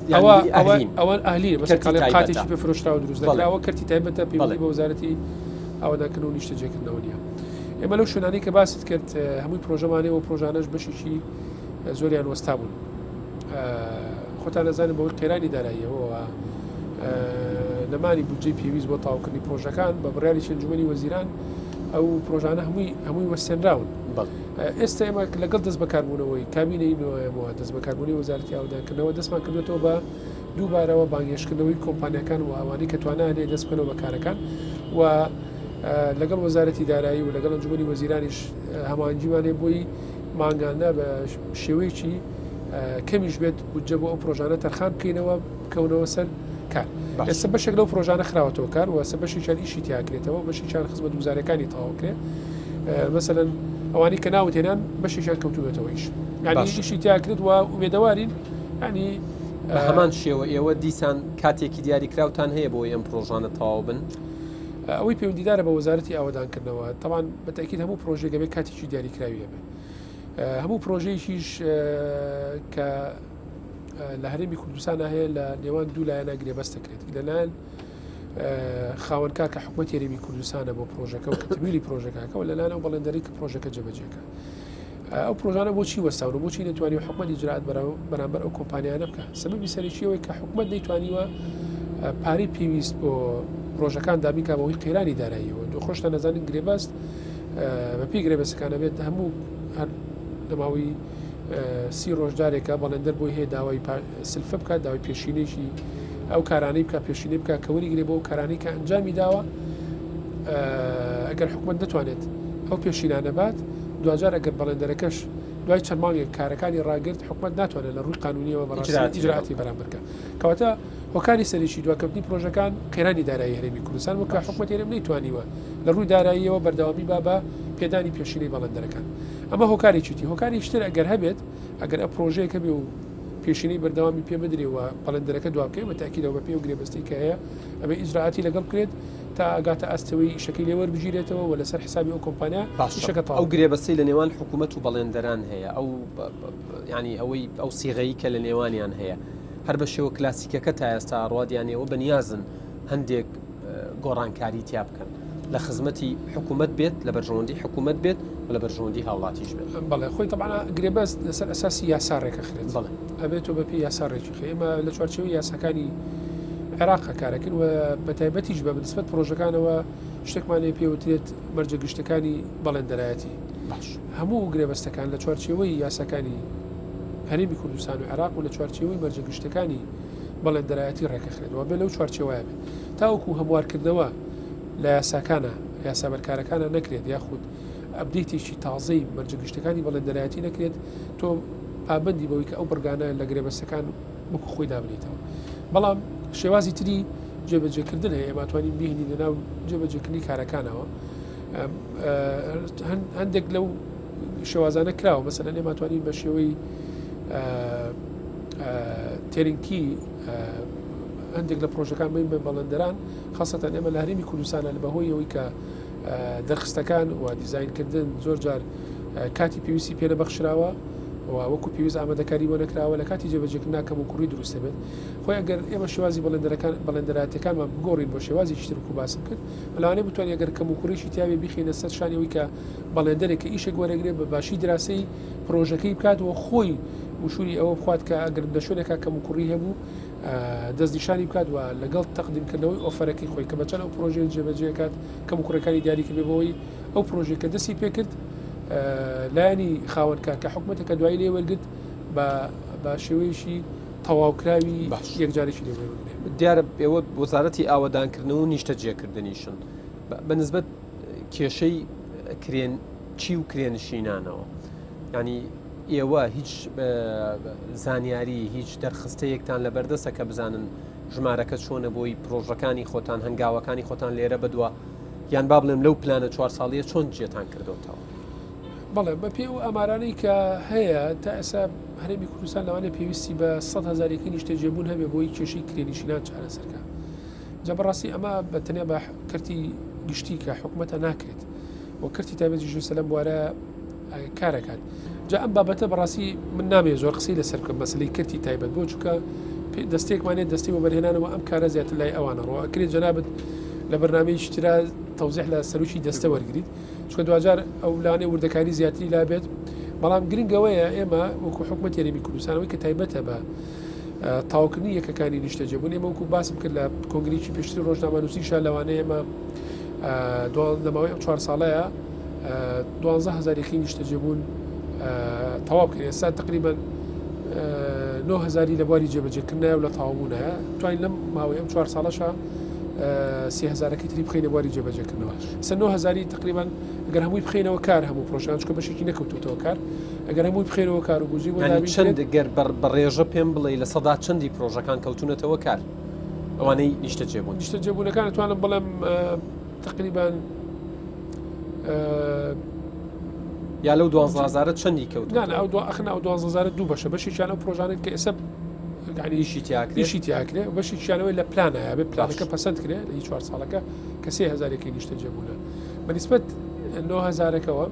ئەوان ئەهلی قاتێکی پێفرۆشتراوە دروست دەکراوە کەرتی تایبەتە پێوەڵی بە وەزارەتی ئاوادانکردن و نیشتەجێکردنەوە نیە ئێمە لەو شوێنانی کە باست کرد هەمووی پرۆژەمانەوە پرۆژانەش بەشێکی زۆریان وەستا بوون خۆتان نەزانن بەوەی قێرانی داراییەوە نەمانی بودجەی پێویست بۆ تاوکردنی پرۆژەکان بە بڕیاری ئەنجومەنی وەزیران ئەو پرۆژانە هەمووی وەستێنراون ئێستا ئێمە لەگەڵ دەست بەکاربوونەوەی کابینەوە دەست بەکاربوونی وەزارەتی ئاوادانکردنەوە دەستمان کردێتەوە بە دووبارەوە بانگێشکردنەوەی کۆمپانیەکان و ئەوانەی کە توانانێ دەست بکەنەوە بەکارەکان و لەگەڵ وەزارەتی دارایی و لەگەڵ ئەنجومەنی وەزیرانیش هەمانجیمانێ بۆی ماگاندا بە شێوەیەکی کەمیش بێت بودجە بۆ ئەو پرۆژانە تەرخان بکەینەوە بکەونەوە سەر کار ئێستا بەشێک لەو پرۆژانە خراوەتەوە کار و ئێستا بەشێکیان ئیشی تیاکرێتەوە بەشێکیان خزمەت گوزارەکانی تەواوکرێ مەسەلەن ئەوانی کە ناوتێنان بەشێکیان کەوتوبێتەوە ئیش یعنی ئیشی تیاکرێت و ئومێدەوارین ینی هەمان شێوە ئێوە دیسان کاتێکی دیاریکراوتان هەیە بۆ ئەم پرۆژانە تەواو بن ئەوەی پەیوەندیدارە بە وەزارەتی ئاوادانکردنەوە تەمان بەتەکید هەموو پرۆژێک بێت کاتێکی دیاریکراویە بێ هەموو پرۆژەیەکیش کە لە هەرێمی کوردستانە هەیە لە نێوان دوو لایەنە گرێبەستەکرێت لەلایەن خاوەنکار کە حکوومەت هەرێمی کوردستانە بۆ پرۆژەکە و کەتبیلی پرۆژەکەکە و لەلایەن ئەو بەڵێندەری کە پرۆژەکە جێبەجێکە ئەو پرۆژانە بۆچی وەستاون و بۆچی نەتوانی حکوومەت ئیجرات بەرامبەر ئەو کۆمپانیانە بکە سەبەبی سەرەکیەوەی کە حکوومەت نەیتوانیوە پارەی پێویست بۆ پرۆژەکان دابیکە بەوەی قەیرانی داراییەوە دۆخۆشتە نەزانین گرێبەست بەپی گرێبەستەکانە بێت هەموو هەر لەماوەی 30 ڕۆژدارێکە بەڵێندەر بۆی هەیە داوای سلفە بکات داوای پێشینێکی ئەو کارانەی بکە پێشینەی بکە کەوەری گرێ بۆ کارانی کە ئەنجامی داوە ئەگەر حکوومەت دەتوانێت ئەو پێشینانە بات دوجار ئەگەر بەڵێندەرەکەش دوای چەند مانگێک کارەکانی ڕاگرت حکوومەت ناتوانێت لە ڕووی قانونیەوە بەڕاستی ئیجراعاتی بەرامبەرکە کەواتە هۆکاری سەرێکی دواکەوتنی پرۆژەکان قەیرانی دارایی هەرێمی کوردستان وەکە حکوومەت هێرم نەیتوانیوە لە ڕووی داراییەوە بەردەوامی بە پێدانی پێشینەی بەڵێندەرەکان ئەمە هۆکارێکی هۆکاری شتر ئەگەر هەبێت ئەگەر ئە پرۆژەیەکە بێ و پێشینەی بەردەوامی پێ بدرێەوە بەڵێندەرەکە دوابکەی بە تاکیدەوە بە پێ و گرێبەستی کە هەیە ئەبێ ئیجراعاتی لەگەڵ بکرێت تا ئەگاتە ئەستەوەی شەکەی لێوە بگیرێتەوە و لەسەر حسابی ئەو کۆمپانیا ئەو گرێبەستی لە نێوان حکوومەت و بەڵێندەران هەیە ئەو ینی ئەوەی ئەو سیغەیی کە لە نێوانیان هەیە هەر بە شێوە کلاسیکەکە تا ئێستا ڕوادیانەوە بەنیازن هەندێک گۆڕانکاری تیا بکەن لە خزمەتی حکوومەت بێت لە بەرژەوەندی حکوومەت بێت و لە بەرژەوەندی هاوڵاتیش بێت بەڵێ خۆی تەبعا گرێبەست لەسەر ئەساسی یاساڕێکە خرێت بڵێ ئەبێتەوە بەپی یاساڕێکی خێمە لە چوارچێوەی یاساکانی عێراق کارەکەن و بە تایبەتیش بە بنسبەت پرۆژەکانەوە شتێکمان لێ پێوترێت مەرجە گشتەکانی بەڵێندەرایەتی هەموو گرێبەستەکان لە چوارچێوەی یاساکانی هەرێمی کوردستان و عێراق و لە چوارچێوەی مەرجە گشتەکانی بەڵێندەرایەتی ڕێکەخرێتەوە بێ لەو چوارچێوەیە بێت تاوەکو هەموارکردنەوە لە یاساکانە یاسا بەرکارەکانە نەکرێت یاخود ئەبدێتێکی تازەی مەرجە گشتەکانی بەڵێندەرایەتی نەکرێت تۆ پابندی بەوەی کە ئەو بەرگانە لە گرێبەستەکان وەکو خۆی دابنیتەوە بەڵام شێوازی تری جێبەجێکردن هەیە ئەماتوانین بهێنی لەناو جێبەجێکردنی کارەکانەوە هەندێک لەو شێوازانە کراوە مەسەلەن ئێماتوانین بە شێوەی تێرینکی هەندێک لە پرۆژەکان بین بە بەڵێندەران خاصەتەن ئێمە لە هەرێمی کوردستانە لە بەهۆی ئەوەی کە دەرخستەکان و دیزاینکردن زۆر جار کاتی پێویستی پێ نەبەخشراوە وەکو پێویست ئامادەکاری بۆ نەکراوە لە کاتی جێبەجێکردنا کەم و کوڕی دروستە بێت خۆی ئەگەر ئێمە شێوازی بەڵێندەراتەکانمان بگۆڕین بۆ شێوازی شتر و باسم کرد لەوانەیە بتوانین ئەگەر کەم و کوڕیشی تیاوێ بخینە سەر شانەوەی کە بەڵێندەرێکە ئیشێک وەرەگرێت بە باشی دراسی پرۆژەکەی بکات و خۆی وشوری ئەوە بخوات کە ئەگەر لە شوێنێکا کەم و کوڕی هەبوو دەستنیشانی بکات و لەگەڵ تەقدیمکردنەوەی ئۆفەرەکەی خۆی کە بەچەند ئەو پرۆژێ جێبەجێکات کەم و کوڕەکانی دیاریکردێ بەوەی ئەو پرۆژێک کە دەستی پێکرد لایانی خاوەنکار کە حکوومەتەکە دوای لێ وەرگرت بە شێوەیەشی تەواوکراوی یەکجارێکی لێ وەرگرێت دیارە ئێوە وەزارەتی ئاوادانکردنەوە و نیشتە جێکردنیشن بەنسبەت کێشەی چی و کرێنشینانەوە ینی ئێوە هیچ زانیاری هیچ دەرخستەیەکتان لە بەردەستە کە بزانن ژمارەکە چۆنە بۆی پرۆژەکانی خۆتان هەنگاوەکانی خۆتان لێرە بەدووە یان با بڵێم لەو پلانە 4 ساڵیە چۆن جێتان کردوتەوە بەڵێ بە پێ و ئەمارانەی کە هەیە تا ئێستا هەرێمی کوردستان لەوانەیە پێویستی بە 100,000 نیشتە جێبوون هەبێ بۆی کێشەی کرێنشینان چارەسەرکە جا بەڕاستی ئەمە بەتەنیا بە کەرتی گشتی کە حکوومەتە ناکرێت و کەرتی تایبەتی ژوسەلەم بوارە کارەکات جا ئەم بابەتە بەڕاستی من نامێ زۆر قسەی لەسەر بکەم مەسەلەی کەرتی تایبەت بۆ چونکە دەستێکمانێت دەستی و بەرهێنانەوە ئەم کارە زیاتر لای ئەوانە ڕۆ ئەکرێت جەنابەت لە بەرنامەیەکی ترا تەوزیح لە سەرروکی دەستە وەرگریت چونکە دوجار ئەو لانەی وردەکاری زیاتری لابێت بەڵام گرنگەوەیە ئێمە وەکو حکوومەت هەرێمی کوردستانەوەی کە تایبەتە بە تاوکردنی یەکەکانی نیشتە جێبوون ئێمە وەکو باسم کرد لە کۆنگرێکی پێشتر ڕۆژنامەنووسیشان لەوانەیە ئێمە لەماوەی ئەم 4 ساڵەیە 12,000 نیشتە جێبوون تەواو بکەین ئێستا تقریبا 9,000 لە بواری جێبەجێکردنایە و لە تاوابوونەیە توانین لەم ماوەی ئەم 4 ساڵەشە 3,000 تری بخینە بواری جێبەجێکردنەوە سە 9,000 تقریبا ئەگەر هەمووی بخینەوە کار هەموو پرۆژەکان چونکە بەشێکی نەکەوتوتەوە کار ئەگەر هەمووی بخینەوە کار و گوزی چەند گەر بەڕێژە پێم بڵێ لە سەدا چەندی پرۆژەکان کەوتونەتەوە کار ئەوانەی نیشتە جێبوون نیشتە جێبوونەکان توانم بەڵێم تقریبان یا لەو 12,000 چەندی کەوت ئەخنا ئەو 12,000 دوو بەشە بەشییان ئەو پرۆژانێت کە ئێستا ئیشی تیاکرێ بەشییانەوەی لە پلانایە بێ پلانەکە پەسەند کرێ لە 4 ساڵەکە کە 3000 نیشتە جێبوونە بەنسبەت 9,000ەوە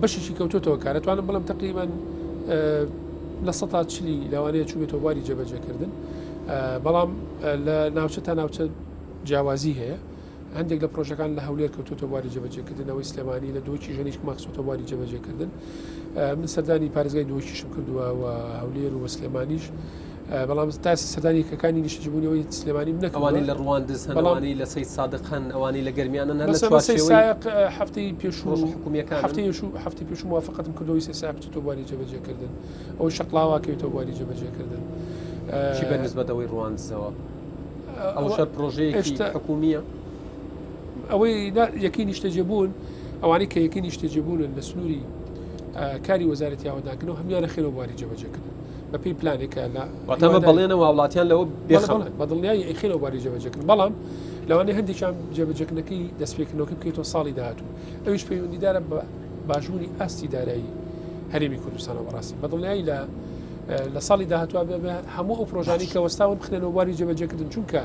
بەشێکی کەوتۆتەوە کارە توانم بڵم تقریبان لە 140 لەوانەیە چوبێتەوە باری جێبەجێکردن بەڵام لە ناوچە تا ناوچە جیاوازی هەیە هەندێک لە پرۆژەکان لە هەولێر کەوتۆتە باری جێبەجێکردنەوەی سلێمانی لە دۆکی ژەنیش مەخسۆتە باری جێبەجێکردن من سەردانی پارێزگای دۆکیشم کردووە و هەولێر و سلێمانیش بەڵام تا سەردانی کەکانی نیشتەجێبوونەوەی سلێمانی ئەوانی لە ڕواندز هەڵوانی لە سەی سادق هەن ئەوانی لە گەرمیانە هەفتەی هەفتەی پێش موافقەتم کردەوەی سێ ساعت بچێتەوە باری جێبەجێکردن ئەوەی شەقڵاوا کەوتەوە باری جێبەجێکردن چی بەنسبەتەوەی ڕواندزەوە ئەو شەر پرۆژەیەکی حکومیە ئەوەی یەکی نیشتەجێبوون ئەوانەی کە یەکی نیشتەجێبوونن لە سنووری کاری وەزارەتی ئاوادانکردنەوە هەمیانە خێنەوە باری جێبەجێکردن بەپی پلانێکە لەمە بەڵێنەوە وڵاتیان لەوە بەدڵنیایی ئەخێنەوە باری جێبەجێکردن بەڵام لەوانەیە هەندێکیان جێبەجێکردنەکەی دەستپێکردنەوەکە بکەیتەوە ساڵی داهاتوو ئەویش پەیوەندیدارە بە باشووری ئاستی دارایی هەرێمی کوردستانەوە بەڕاستی بەدڵنیایی لە ساڵی داهاتوە بێ هەموو ئەو پرۆژانی کە وەستاون بخێنەوە باری جێبەجێکردن چونکە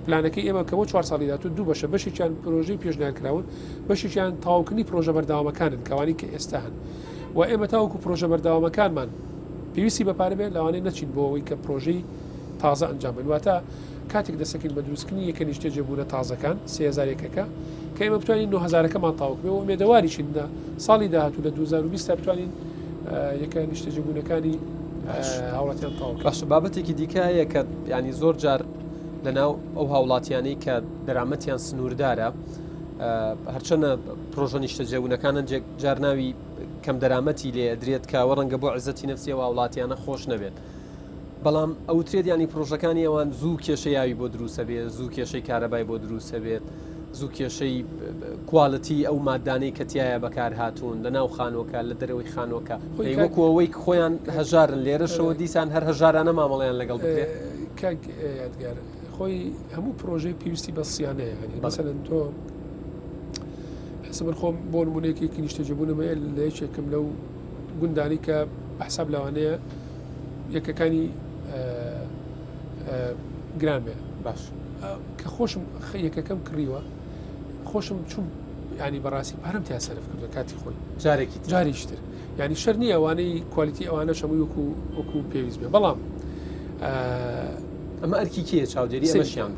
پلانەکەی ئێمە کە بۆ 4 ساڵی داهاتوو دوو بەشە بەشێکیان پرۆژەی پێشنیارکراون بەشێکیان تاواوکردنی پرۆژە بەردەوامەکانن کەوانی کە ئێستا هەن و ئێمە تاوەکو پرۆژە بەردەوامەکانمان پێویستی بەپارە بێت لەوانەیە نەچین بۆ ئەوەی کە پرۆژەی تازە ئەنجام بن واتە کاتێک دەسەکەین بە دروستکردنی یەکە نیشتە جێبوونە تازەکان 3000ەکە کە ئێمە بتوانین 9,000ەکەمان تاوەک بێ و ئومێدەواریشیندا ساڵی داهاتوو لە 2020 بتوانین یەکە نیشتە جێبوونەکانی هاوڵاتیان تاوەک. باشە بابەتێکی دیکەیە کە ینی زۆر جار لەناو ئەو هاوڵاتیانەی کە دەرامەتیان سنووردارە هەرچەنە پرۆژە نیشتە جێبوونەکانن جارناوی کەم دەرامەتی لێ درێت کاوە ڕەنگە بۆ عزەتی نەفسی و وڵاتیانە خۆش نەبێت بەڵام ئەوترێت ینی پرۆژەکانی ئەوان زوو کێشە یاوی بۆ دروستە بێت زوو کێشەی کارەبای بۆ دروستە بێت زوو کێشەی کوالەتی ئەو مادانەی کەتیایە بەکار هاتوون لە ناو خانۆکە لە دەرەوەی خانۆکە وەکو ئەوەی خۆیان هەژارن لێرەشەوە دیسان هەر هەژارانە مامەڵیان لەگەڵ بکرێت یادگار خۆی هەموو پرۆژەی پێویستی بە سیانەیە مەسەلەن تۆ سبر خۆم بۆ نمونەیەکی نیشتە جێبوونەمە لە یەکێکم لەو گوندانی کە بەحساب لەوانەیە یەکەکانی گرانبێ باش کە خۆشم یەکەکەم کڕیوە خۆشم چوم ینی بەڕاستی پارەم تیا سەرف کردە کاتی خۆی جاریشتر ینی شەر نیە ئەوانەی کوالیتی ئەوانە شەمووی وەکو پێویست بێ بەڵام ئەمە ئەرکی کێ چاودێری ئەمەشیان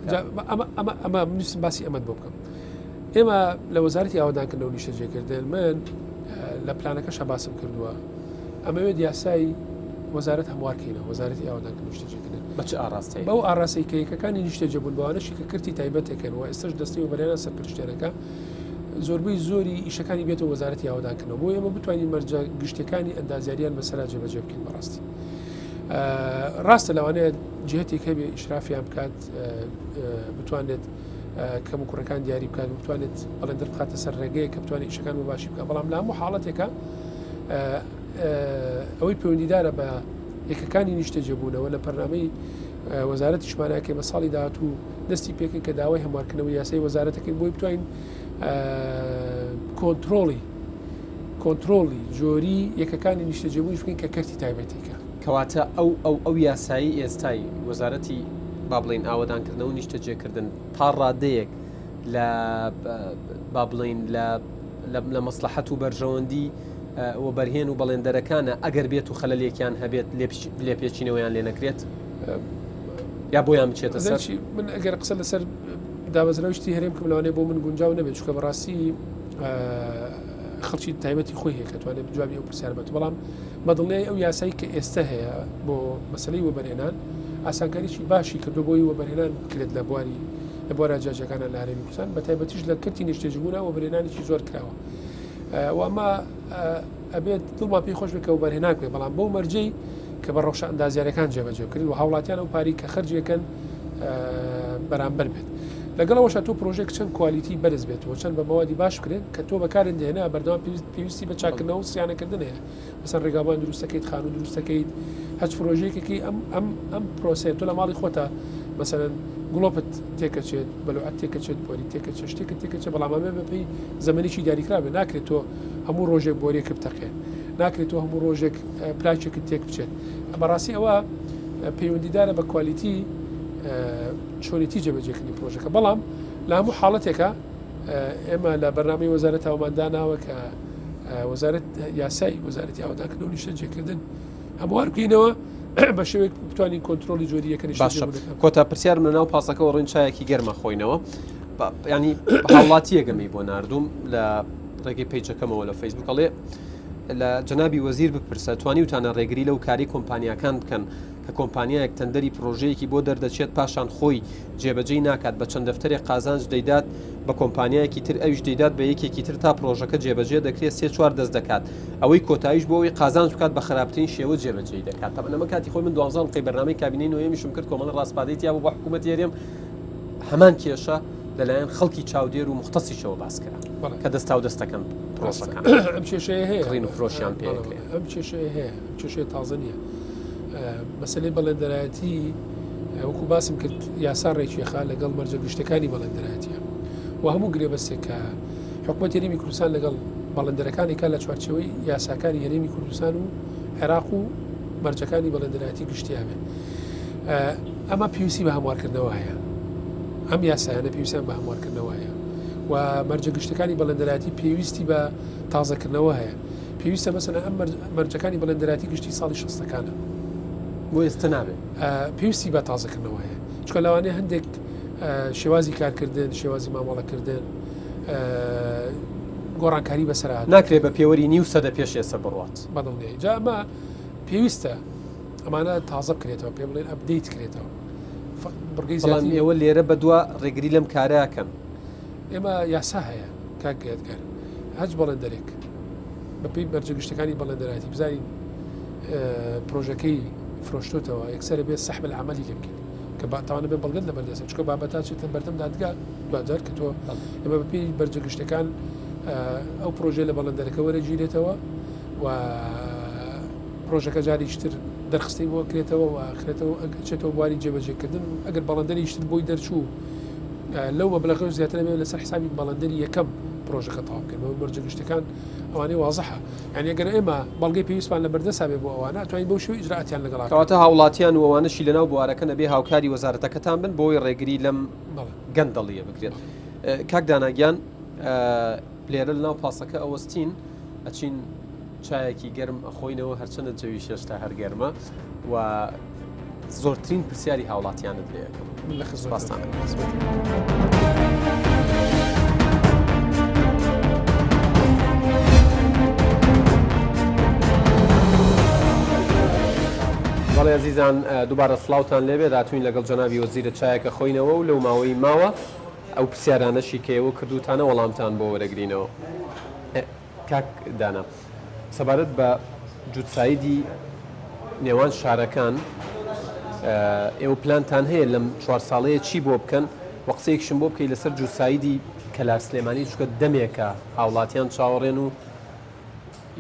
ئەمە نووسم باسی ئەمەد بۆ بکەم ئێمە لە وەزارەتی ئاوادانکردنەوە نیشتە جێکردن من لە پلانەکەش باسم کردووە ئەمەوێت یاسای وەزارەت هەموارکەینە وەزارەتی ئاوادانکردنەوە نیشتە جێکردن بەچ ئاڕاستی بەو ئاڕاستی کە یەکەکانی نیشتە جێبوون بەوانەشی کە کردی تایبەتێکەوە ئێستش دەستی و بەرێنە سەرپرشتێنەکە زۆربەی زۆری ئیشەکانی بێتەوە وەزارەتی ئاوادانکردنەوە بۆ ئێمە بتوانین مەرجە گشتەکانی ئەندازیاریان بەسەرا جێبەجێ بکەین بەڕاستی ڕاستە لەوانەیە جهتێک هەبێ ئیشرافیان بکات بتوانێت کەم و کوڕەکان دیاری بکات بتوانێت بەڵێندر بخاتە سەر ڕێگەیە کە بتوانێت ئیشەکان باشی بکات بەڵام لە هەموو حاڵەتێکە ئەوەی پەیوەندیدارە بە یەکەکانی نیشتە جێبوونەوە لە پەرنامەی وەزارەتی شمانەکەی بە ساڵی داهاتوو دەستی پێکەن کە داوای هەموارکردنەوەی یاسای وەزارەتەکەین بۆی بتوانین کۆنتڕۆڵی جۆری یەکەکانی نیشتە جێبوونی بکەین کە کەرتی تایبەتێکە کەواتە ئەو یاسایی ئێستای وەزارەتی با بڵین ئاوادانکردنەوە نیشتە جێکردن تا ڕادەیەک لە با بڵین لە مەسلحەت و بەرژەوەندی و بەرهێن و بەڵێندەرەکانە ئەگەر بێت و خەلەلێکیان هەبێت لێپێچینەوەیان لێ نەکرێت یا بۆیان بچێتە سەر من ئەگەر قسە لەسەر دابەزراوشتی هەرێم کەم لەوانەیە بۆ من گونجاو نەبێت چکە بەڕاستی خەڵکی تایبەتی خۆی هەیە کە توانێت جوابی ئەو پرسیار بێت بەڵام بەدڵنیای ئەو یاسایی کە ئێستا هەیە بۆ مەسەلەی وەبەرهێنان ئاسانکاریی باشی کردو بۆی وەبەرهێنان بکرێت لە بوارە جاجەکانە لە هەرێمی کوردستان بە تایبەتیش لە کردی نیشتە جێبوونە وەبەرهێنانێکی زۆر کراوە و ئەمە ئەبێت دڵمان پێی خۆش بێت کە وەبەرهێنان بکرێت بەڵام بەو مەرجەی کە بە ڕەوشە ئەندازیارەکان جێبەجێ بکرێت و هاوڵاتیان ئەو پاری کە خەرجیەکەن بەرامبەر بێت لەگەڵەوەشە تۆ پرۆژێک چەند کوالیتی بەرز بێتەوە چەند بە مەوادی باش بکرێت کە تۆ بەکارن دێنە بەردەوام پێویستی بە چاکردنەوە سیانەکردن هەیە مەسەن ڕێگاوان دروستەکەیت خانوو دروستەکەیت هەچ پرۆژەیەکێکی ئەم پرۆسێ تۆ لە ماڵی خۆتە مثلەن گڵۆپت تێکەچێت بەلوعات تێکەچێت بۆری تێکەچێت شتێکت تێکەچێت بەڵامەمە بەپی زەمەنیی دیاریکرابێت ناکرێت تۆ هەموو ڕۆژێک بۆریەکە بتەقێ ناکرێت تۆ هەموو ڕۆژێک پلاچێکت تێک بچێت بەڕاستی ئەوە پەیوەندیدارە بە کوالیتی چۆنیتی جێبەجێکردنی پرۆژەکە بەڵام لە هەموو حاڵەتێکە ئێمە لە بەرنامەی وەزارەت هاومانداناوە کە وەزارەت یاسایی وەزارەتی ئاوادانکردنەوە نیشتە جێکردن هەموار بکەینەوە بە شێوەیەک بتوانین کۆنتترۆلی جۆریەکە باشە کۆتا پرسیارم لە ناو پاسەکەەوە ڕین چایەکی گەرمە خۆینەوە ینی هاوڵاتیەگەمی بۆ نردوم لە ڕێگەی پیجەکەمەوە لە فەیسبووکڵێ لە جەنابی وەزیر بپرسە توانی وتانە ڕێگری لەو کاری کۆمپانیەکان بکەن کە کۆمپانیایەک تەندەری پرۆژەیەکی بۆ دەردەچێت پاشان خۆی جێبەجێی ناکات بە چەند دەفتەرێک قازانج دەیدات بە کۆمپانیایەکی تر ئەویش دەیدات بە یەکێکی تر تا پرۆژەکە جێبەجێ دەکرێت 3-4 دەست دەکات ئەوەی کۆتاییش بۆ ئەوی قازانج بکات بە خراپترین شێوە جێبەجێی دەکات تا بەنەمە کاتی خۆی من 12 قەی بەرنامەی کابینەی نوێمیشم کرد کۆمەڵ ڕاستپادەیت یا بۆ حکوومەت هێرێم هەمان کێشە لەلایەن خەڵکی چاودێر و مختصیشەوە باس کرا کە دەستا و دەستەکەن پرۆژەکان ئەم کێشەیە هەیە ڕین و فرۆشیان پێ ئەم کێشەیە هەیە کێشەیە تازە نییە مەسلەی بەڵێندەرایەتی وەکو باسم کرد یاسا ڕێکێخا لەگەڵ مەرجە گشتەکانی بەڵێندەرایەتیە و هەموو گرێبەستێک کە حکوومەت هەرێمی کوردستان لەگەڵ بەڵێندەرەکانی کا لە چوارچەوەی یاساکانی هەرێمی کوردستان و عێراق و مەرجەکانی بەڵێندەرایەتی گشتیابێ ئەمە پێویستی بە هەموارکردنەوە هەیە ئەم یاسایانە پێویستیان بە هەموارکردنەوە هەیە و مەرجە گشتەکانی بەڵێندەرایەتی پێویستی بە تازەکردنەوە هەیە پێویستە مەسەلەن ئەم مەرجەکانی بەڵێندەرایەتی گشتی ساڵی 60ەکانە بۆ ئێستا نابێت پێویستی بە تازەکردنەوە هەیە چکە لەوانەیە هەندێک شێوازی کارکردن شێوازی مامەڵەکردن گۆڕانکاری بەسەرات ناکرێت بە پێوەری نیو سەدە پێش ئێستا بڕات بەدڵنێ جا ئەمە پێویستە ئەمانە تازە بکرێتەوە پێ بڵێن ئەپدەیت کرێتەوە بڕگەی بەڵام ئێوە لێرە بەدووە ڕێگری لەم کارەکەن ئێمە یاسا هەیە کاکەتگەر هەج بەڵێندەرێک بەپی بەرجە گشتەکانی بەڵێندەرایەتی بزانین پرۆژەکەی فرۆشتۆتەوە یەکسەر بێت سەحب العملی لێ بکەین کە تاوانە بێ بەڵگەت لە بەردەسە چکە بابەتا چێتە بەردەم دادگا دوجار کە تۆ ئێمە بەپی بەرجە گشتەکان ئەو پرۆژێ لە بەڵێندەرەکە وەرەگیرێتەوە و پرۆژەکە جاریشتر دەرخستی بۆ کرێتەوە و خرێتەوە چێتەوە بواری جێبەجێکردن ئەگەر بەڵێندەریشتر بۆی دەرچوو لەو مەبلەغ زیاتر بێت لەسەر حسابی بەڵێندەری یەکەم پرۆژەکە تاوابکردنەوە بەرجە گشتەکان ئەوانەی وازەحە یعنی ئەگەر ئێمە بەڵگەی پێویستمان لە بەردەسا بێ بۆ ئەوانە توانین بەو شێوەی ئیجرائاتیان لەگەڵ کەواتە هاوڵاتیان و ئەوانەشی لەناو بوارەکە نەبێ هاوکاری وەزارەتەکەتان بن بۆی ڕێگری لەم گەندەڵیە بکرێت کاک داناگیان لێرە لەناو پاسەکە ئەوەستین ئەچین چایەکی گەرم ئەخۆینەوە هەرچەنە جەوی شێشتا هەر گەرمە و زۆرترین پرسیاری هاوڵاتیانت لێ یەکەم لە خزمەتتان. بەڵێ عزیزان دووبارە سڵاوتان لێبێ داتوین لەگەڵ جەنابی وەزیرە چایەکە خۆینەوە و لەو ماوەی ماوە ئەو پرسیارانەشی کەیەوە کردوتانە وەڵامتان بۆ وەرەگرینەوە کاک دانا سەبارەت بە جوتسایدی نێوان شارەکان ئێوە پلانتان هەیە لەم 4 ساڵەیە چی بۆ بکەن وە قسەیەکشم بۆ بکەی لەسەر جوتسایدی کەلار سلێمانی چکە دەمێکە هاوڵاتیان چاوەڕێن و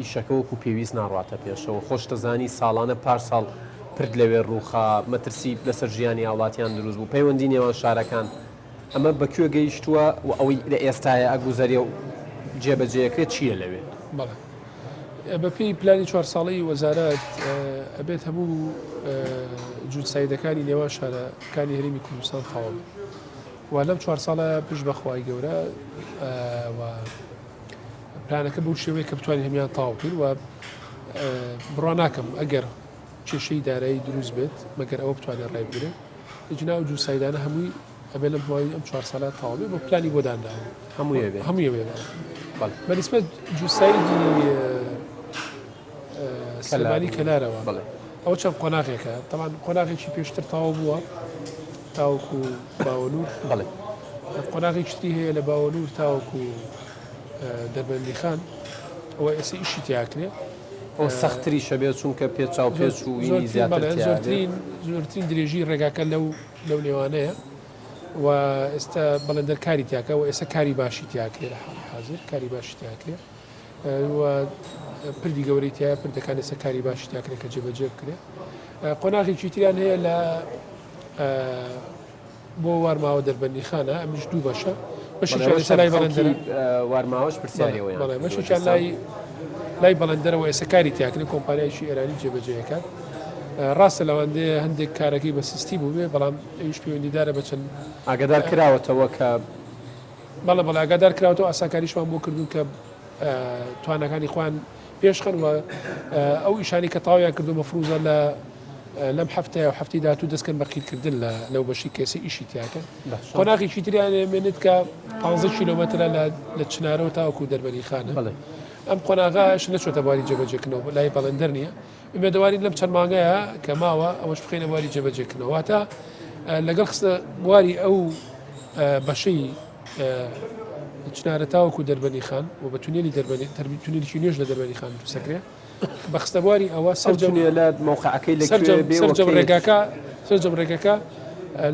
ئیشەکە وەکو پێویست ناڕاتە پێشەوە خۆش دەزانی ساڵانە پار ساڵ پرد لەوێ ڕووخا مەترسی لەسەر ژیانی هاوڵاتیان دروست بوو پەیوەندی نێوان شارەکان ئەمە بەکوێ گەیشتووە و ئەوەی لە ئێستاە ئەگوزەریە و جێبەجێەکرێت چییە لەوێ؟ بەڵێ بەپێی پلانی 4 ساڵەی وەزارەت ئەبێت هەموو جوتسایدەکانی نێوان شارەکانی هەرێمی کوردستان تەواو و لەم 4 ساڵە پشت بەخوای گەورە و پلانەکە بەو شێوەیە کە بتوانین هەمیان تەواو کرد و بڕوا ناکەم ئەگەر کێشەی دارایی دروست بێت مەگەر ئەوە بتوانێت ڕای بگرێت جناو جوتسایدانە هەمووی ئەبێ لەم دوای ئەم 4 ساڵە تەواو بێت بۆ پلانی بۆ دانراوە هەموویە بێ بەنسبەت جوتسایدی سلێمانی کەلارەوە ئەوە چەند قۆناغێکە تەمان قۆناغێکی پێشتر تەواو بووە تاوەکو باوەلوور قۆناغێکی تری هەیە لە باوەلوور تاوەکو دەربەندی خان ئەوە ئێستا ئیشی تیاکرێ ئەو سەختری شەبێت چونکە پێچاو پێچ و زۆرترین درێژی ڕێگاکە لەو لێوانەیە و ئێستا بەڵێندەر کاری تیاکە و ئێستا کاری باشی تیاکرێ لە حاضر کاری باشی تیاکرێ و پردی گەورەی تایە پردەکان ئێستا کاری باشی تیاکرێت کە جێبەجێ بکرێت قۆناغێکی تریان هەیە لە بۆ وارماوە دەربەندیخانە ئەمیش دوو بەشە بەشیان بەڵێ لەسەر لای بەڵەندەرە وارماوەش پرسیاریەوەیان بەڵێ بەشیان لای بەڵەندەرەوە ئێستا کاری تیاکردن کۆمپانیایشی ئێرانی جێبەجێەکان ڕاستە لەوەندەیە هەندێک کارەکەی بە سیستی بوو بێ بەڵام ئەویش پەیوەندیدارە بە چەند ئاگادار کراوەتەوە کە بەڵێ ئاگادار کراوەوە ئاساکاریشمان بۆ کردوون کە توانەکانی خوان پێشخەن وە ئەو ئیشانی کە تاویان کردو مەفروزە لەم هەفتەیە و هەفتی داهاتوو دەستکەن بە قیرکردن لەو بەشی کێسی ئیشی تیاکەن قۆناغیشی تریان مێنێت کە 15 کیلۆمەترە لە چنارەوە تاوەکو دەربەندیخانە ئەم قۆناغاش نەچۆتە بواری جێبەجێکردنەوە لای بەڵەندەر نییە ئومێدەواری لەم چەند مانگەیە کە ماوە ئەوەش بخینە بواری جێبەجێکردنەوە واتە لەگەڵ خستە بواری ئەو بەشەی چنارە تاوەکو دەربەندیخان و بە تونێلی تونێلیی نوێژ لە دەربەندیخان سەکرێ بە خستەبواری ئەوە سەرجەونیە لە موقعەکەی سەرجەم ڕێگەکە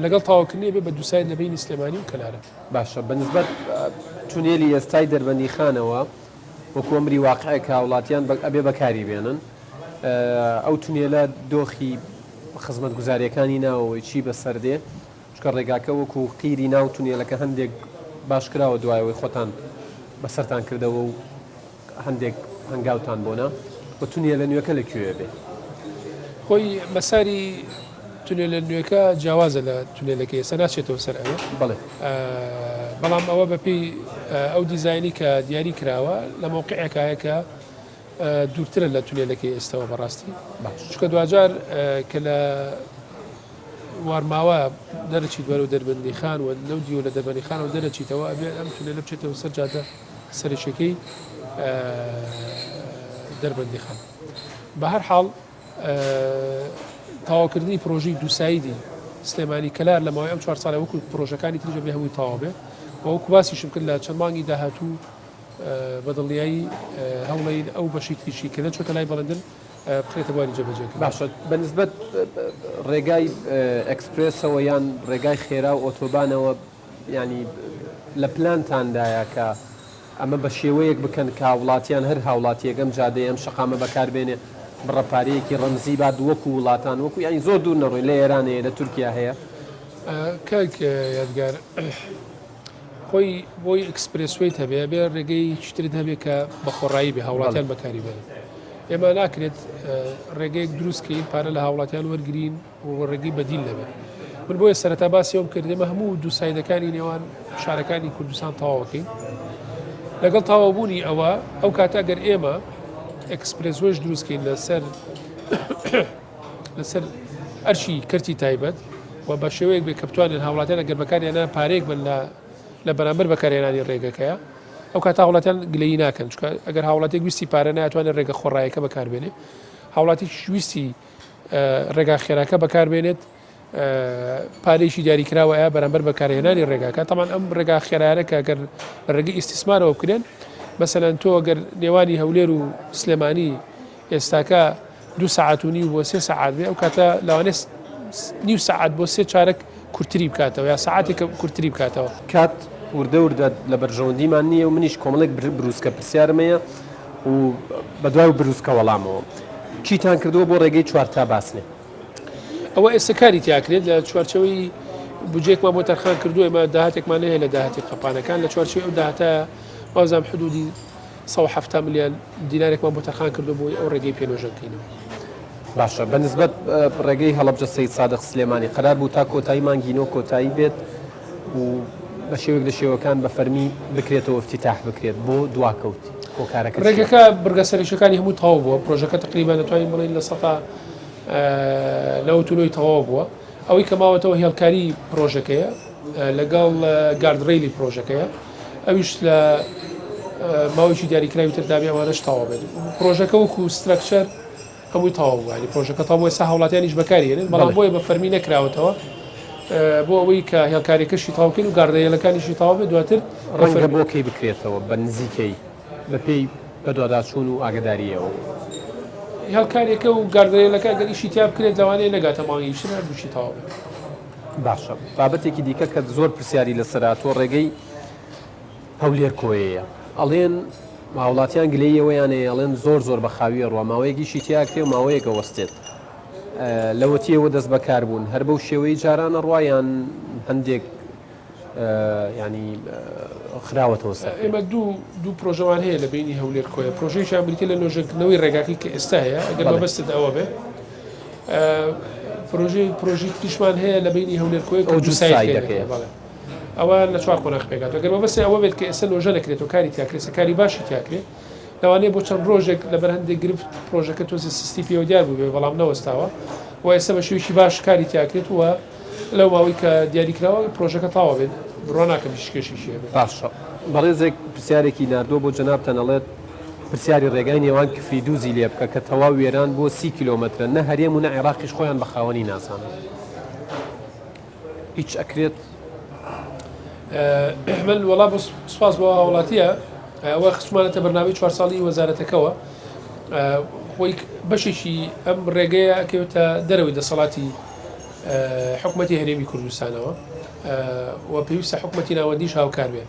لەگەڵ تاواکردنی بێ بە دووسای لە بینی سلێمانی و کەلارە باشە بەنسبەت تونێلی ئێستای دەربەندیخانەوە وەکو ئەمری واقعەکە وڵاتیان ئەبێ بەکاری بێنن ئەو تونێلە دۆخی خزمەت گوزاریەکانی ناوەوەی چی بەسەردێ چکە ڕێگاکە وەکو قیری ناو تونێلەکە هەندێک باشکراوە دوایەوەی خۆتان بەسەرتان کردەوە و هەندێک هەنگاوتان بۆنا بە تونێلە نوێەکە لەکوێ بێ خۆی مەساری تونێلە نوێەکە جیاوازە لە تونێلەکە ئێستا ناچێتەوە سەر ئەوە بڵێ بەڵام ئەوە بەپی ئەو دیزایانی کە دیاری کراوە لە مووقعەکەیە کە دوورترە لە تونێلەکەی ئێستاوە بەڕاستی چکە دوجار کە لە وارماوە دەرەچیت وەرە و دەربەندیخان و لەو دیوە لە دەربەندیخان و دەرەچیتەوە ئەبێ ئەم تونێلە بچێتەوە سەر جادە سەرچەکەی دەربەندیخان بە هەر حاڵ تاواکردنی پرۆژەی دووساییدی سلێمانی کەلار لە ماوەی ئەم 4 ساڵە وەکو پرۆژەکانی تریژە بێ هەمووی تەواو بێ وەکو باسیشم کرد لە چەند مانگی داهاتوو بەدڵنیایی هەوڵین ئەو بەشی تریشی کە نەچۆتە لای بەڵەندن بخرێتە بواری جێبەجێکردن باشە بەنسبەت ڕێگای ئەکسپرسەوە یان ڕێگای خێرا و ئۆتۆبانەوە ینی لە پلانتاندایە کە ئەمە بە شێوەیەک بکەن کە وڵاتیان هەر هاوڵاتیەکەم جادەیە ئەم شقامە بەکاربێنێ بڕەپارەیەکی ڕەمزی بعد وەکو وڵاتان وەکو ینی زۆر دوور نەڕۆی لە ئێرانەیە لە تورکیا هەیە کاک یادگار خۆی بۆی ئەکسپرسوێت هەبێ بێ ڕێگەی شترت هەبێ کە بە خۆڕایی بێ هاوڵاتیان بەکاری بێن ئێمە ناکرێت ڕێگەیەک دروستکەین پارە لە هاوڵاتیان وەرگین و ڕێگەی بەدیل لەبێت من بۆیە سەرەتا باسیەوەم کردێمە هەموو دووسایدەکانی نێوان شارەکانی کوردستان تەواوەکەین لەگەڵ تەواوبوونی ئەوە ئەو کاتە گەر ئێمە ئەکسپرسوێش دروستکەین لەسەر ئەرشی کەرتی تایبەت و بە شێوەیەک بێ کە بتوانن هاوڵاتیان ئەگەر بەکاریانە پارێک بن لە بەرامبەر بەکارهێنانی ڕێگەکەیە ئەو کات هاوڵاتیان گلەیی ناکەن چکە ئەگەر هاوڵاتی گوستی پارە ناتوانێت ڕێگە خۆڕایەکە بەکاربێنێ هاوڵاتی شویستی ڕێگا خێراکە بەکاربێنێت پارێکی دیاریکراوەیە بەرامبەر بەکارهێنانی ڕێگاکە تەمان ئەم ڕێگا خێرایانە کە ئەگەر ڕێگەی ئیسtisمارەوە بکرێن مەسەلەن تۆ ئەگەر نێوانی هەولێر و سلێمانی ئێستاکە 2 ساعات و نیو بۆ 3 ساعات بێ ئەو کاتە لەوانێ نیو ساعات بۆ 3 چارەک کورتتری بکاتەوە یا ساعاتێکە کورتتری بکاتەوە کات وردە وردە لە بەرژەوەندیمان نییە و منیش کۆمەڵێک بروسکە پرسیارمەیە و بە دوای بروسکە وەڵامەوە چیتان کردووە بۆ ڕێگەی 4 تا باسنێ ئەوە ئێستا کاری تیاکرێت لە چوارچەوەی بجێکمان بۆ تەرخان کردو ئێمە داهاتێکمان هەیە لە داهاتی قەپانەکان لە چوارچەوەی ئەو داهاتە بازام حدودی 170 ملیۆن دینارێکمان بۆ تەرخان کردو بۆی ئەو ڕێگەی پێنۆژەکەینەوە باشە بەنسبەت ڕێگەی هەڵەبجە سەید سادق سلێمانی قەرار بوو تا کۆتایی مانگینۆ کۆتایی بێت و بە شێوەیەک لە شێوەکان بە فەرمی بکرێتەوە افتتاح بکرێت بۆ دواکەوت کۆکارەکە ڕێگەکە بڕگە سەرشەکانی هەموو تەواو بووە پرۆژەکە تقریبا دەتوانین بڵێن لە سەتا لەو تونۆی تەواو بووە ئەوەی کە ماوەتەوە هێڵکاری پرۆژەکەیە لەگەڵ گاردڕێلی پرۆژەکەیە ئەویش لە ماوەیەکی دیاریکراوی تردابی ئەوانەش تەواو بێت پرۆژەکە وەکو ستراکچەر هەمووی تەواو بووە پرۆژەکە تەواو ئێستا هاوڵاتیانیش بەکارهێنن بەڵام بۆیە بە فەرمی نەکراوەتەوە بۆ ئەوەی کە هێڵکاریەکەشی تەواوکەین و گاردەیەلەکانیشی تەواو بێت دواتر ڕەنگە بۆکەی بکرێتەوە بە نزیکەی بەپێی بەدواداچوون و ئاگداریەوە هێڵکاریەکە و گاردەیەلەکە گەر ئیشی تیا بکرێت لەوانەیە نەگاتە مانگیشتن هەردووشی تەواو بێت باشە بابەتێکی دیکە کە زۆر پرسیاری لەسەراتۆ ڕێگەی هەولێر کۆیەیە ئەڵێن ماوڵاتیان گلەیەوەیانەیە ئەڵێن زۆر بە خاویە ڕوە ماوەیەکی شیتیاکرێ و ماوەیەکە وەستێت لەوەتیەوە دەست بەکار بوون هەر بەو شێوەی جارانە ڕوایان هەندێک ینی خراوەتەوە سەر ئێمە دوو پرۆژەوان هەیە لە بینی هەولێر کۆیە پرۆژەیشیان بریتە لە نۆژەکردنەوەی ڕێگاکەی کە ئێستا هەیە ئەگەر مەبەستت ئەوە بێ پرۆژەی تریشمان هەیە لە بینی هەولێر کۆیە ئەوە لە چوار قۆناغ پێکات ئەگەر مەبەستی ئەوە بێت کە ئێستا نۆژە نەکرێت و کاری تاکرێت کاری باشی تاکرێت لەوانەیە بۆ چەند ڕۆژێک لەبەر هەندێک گرفت پرۆژەکە تۆزی سستی پێوە دیار بوو بێ بەڵام نەوەستاوە و ئێستا بە شێوشی باش کاری تاکرێت وە لەو ماوەی کە دیاریکراوە پرۆژەکە تاوا بێت بڕۆ ناکەم شکێشی شێ باشە بەڕێزێک پرسیارێکی نردۆ بۆ جەنابتان ئەڵێت پرسیاری ڕێگای نێوان کفری دووزی لێ بکە کە تەواو وێران بۆ 30 کیلۆمەترە نە هەرێم و نە عێراقیش خۆیان بە خاوەنی ناسانە هیچ ئەکرێت من وەڵا بۆ سوپاس بۆ وڵاتیە ئەوە خسمانەتە بەرنامەی 4 ساڵی وەزارەتەکەوە خۆی بەشێکی ئەم ڕێگەیە ئەکەوێتە دەرەوەی دەسەڵاتی حکوومەتی هەرێمی کوردستانەوە و پێویستە حکوومەتی ناوەندیش هاوکار بێ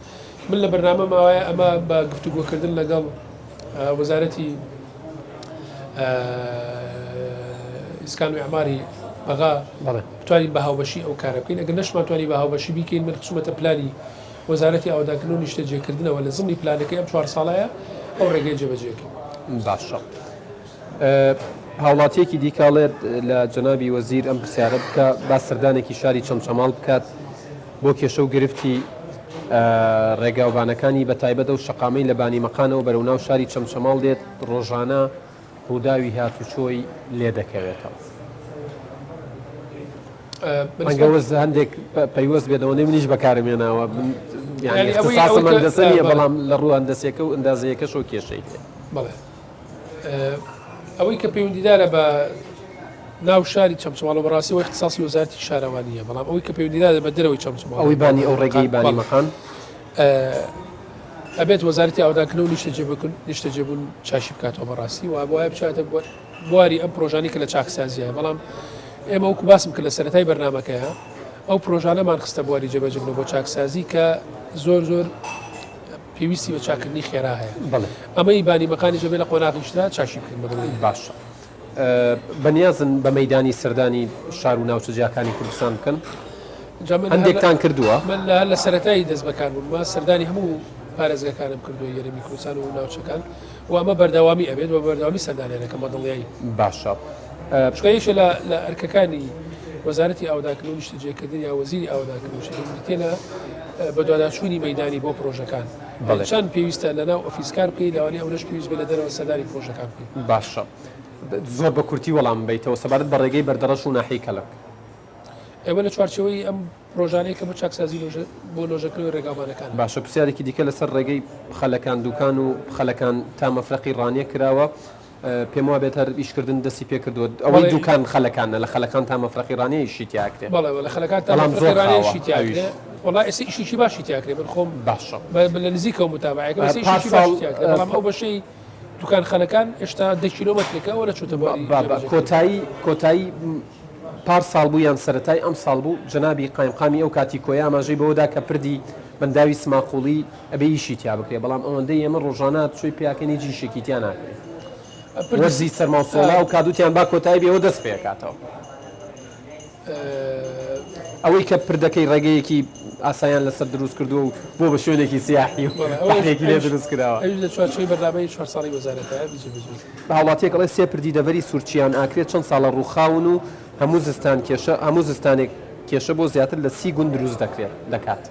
من لە بەرنامە ماوەیە ئەمە بە گفتوگۆکردن لەگەڵ وەزارەتی ئیسکان و ئەعماری بەغا بتوانین بە هاوبەشی ئەو کارە بکەین ئەگەر نەشماتوانی بە هاوبەشی بیکەین من خصومەتە پلانی وەزارەتی ئاودانکردن و نیشتەجێکردنەوە لە زمانی پلانەکەی ئەم 4 ساڵایە ئەو ڕێگەی جێبەجێکەین باشە هاوڵاتیەکی دیکاڵێت لە جەنابی وەزیر ئەم پرسیارە بکە با سەردانێکی شاری چەمچەماڵ بکات بۆ کێشە و گرفتی ڕێگاوبانەکانی بە تایبەت و شەقامەی لە بانی مەقانەوە بەرەو ناو شاری چەمچەماڵ دێت ڕۆژانە ڕووداوی هاتوچۆی لێ دەکەوێتەوە ئەنگەوەز هەندێک پەیوەست بێتەوەی منیش بەکارمێناوە دەسەنیە بەڵام لە ڕوو هەندەسێکە و ئەندازەیەکەشەوە کێشەی بەڵێ ئەوەی کە پەیوەندیدارە بە ناو شاری چەمچەماڵ و بەڕاستی وەی اختصاصی وەزارەتی شارەوانیە بەڵام ئەوەی کە پەیوەندیدارە بە دەرەوەی چەمچەماڵ ئەوەی بانی ئەو ڕێگەی بانی مەقان ئەبێت وەزارەتی ئاودانکردن و نیشتەجێبوون چاشی بکاتەوە بەڕاستی و وایە بچاتە بواری ئەم پرۆژانی کە لە چاکسازیە بەڵام ئێمە وەکو باسم کە لە سەرەتای بەرنامەکەیە ئەو پرۆژانەمان خستە بواری جێبەجێبوون بۆ چاکسازی کە زۆر پێویستی بە چاکردنی خێرا هەیە ئەمەی بانی مەقانی ژەبێ لە قۆناغیشدا چاشی بکەین بەدڵی باشە بەنیازن بە مەیدانی سەردانی شار و ناوچە جیاکانی کوردستان بکەن هەندێکتان کردووە من لە سەرەتایی دەست بەکار بووم سەردانی هەموو پارێزگەکانم کردووە یەرێمی کوردستان و ناوچەکان و ئەمە بەردەوامی ئەبێت و بەردەوامی سەردانیانەکە بەدڵیایی باشە شکایشە لە ئەرکەکانی وەزارەتی ئاودانکردن و نیشتەجێکردن یا وەزیری ئاودانکردن و شتێنە بە دواداچوونی مەیدانی بۆ پرۆژەکان چەند پێویستە لەناو ئۆفیسکار بکەی لەوانەیە ئەوەش پێویست بێ لە دەرەوە سەردانی پرۆژەکان بکەین باشە زۆر بە کورتی وەڵام بیتەوە سەبارەت بە ڕێگەی بەردەڕەش و ناحی کەلک ئێوە لە چوارچەوەی ئەم پرۆژانەیە کە بۆ چاکسازی بۆ لۆژەکردنەوەی ڕێگاوانەکان باشە پرسیارێکی دیکە لەسەر ڕێگەی خەلەکان دوکان و خەلەکان تا مەفرەقی ڕانیە کراوە پێم وابێت هەر ئیشکردن دەستی پێ کردووە ئەوەی دوکان خەلەکانە لە خەلەکان تا مەفرەقی ڕانیە شیتیاکرێت بەڵێ لە خەلەکان تا مەفرەقی ڕانیە شیتیاکرێت وڵای ئێستا ئیشیشی باشی تیاکرێت من خۆم باشە لە نزیکەوە متابعەکە بەڵام ئەو بەشەی دوکان خەلەکان هێشتا 10 کیلۆمەترێکەوە لە چوتە کۆتایی پار ساڵ بوو یان سەرەتای ئەم ساڵ بوو جەنابی قایمقامی ئەو کاتی کۆیا ئاماژەی بەوەدا کە پردی بەنداوی سماقوڵی ئەبێ ئیشی تیا بکرێت بەڵام ئەوەندەی ئێمە ڕۆژانە چۆی پیاکەنی جیشێکی تیان ناکرێت وەرزی سەرماوسۆڵا و کادوتیان با کۆتایی بێەوە دەست پێکاتەوە ئەوەی کە پردەکەی ڕێگەیەکی ئاسایان لەسەر دروست کردو و بۆ بە شوێنێکی سیاحی وەێکی لێ دروست کراوە لە چوارچەوەی بەردامەی 4 ساڵی وەزارەتە هاوڵاتیەک ئەڵێ سێ پردی دەڤەری سوورچیان ئاکرێت چەند ساڵە ڕووخاون و هەموو زستانێک کێشە بۆ زیاتر لە 30 گوند دروست دەکات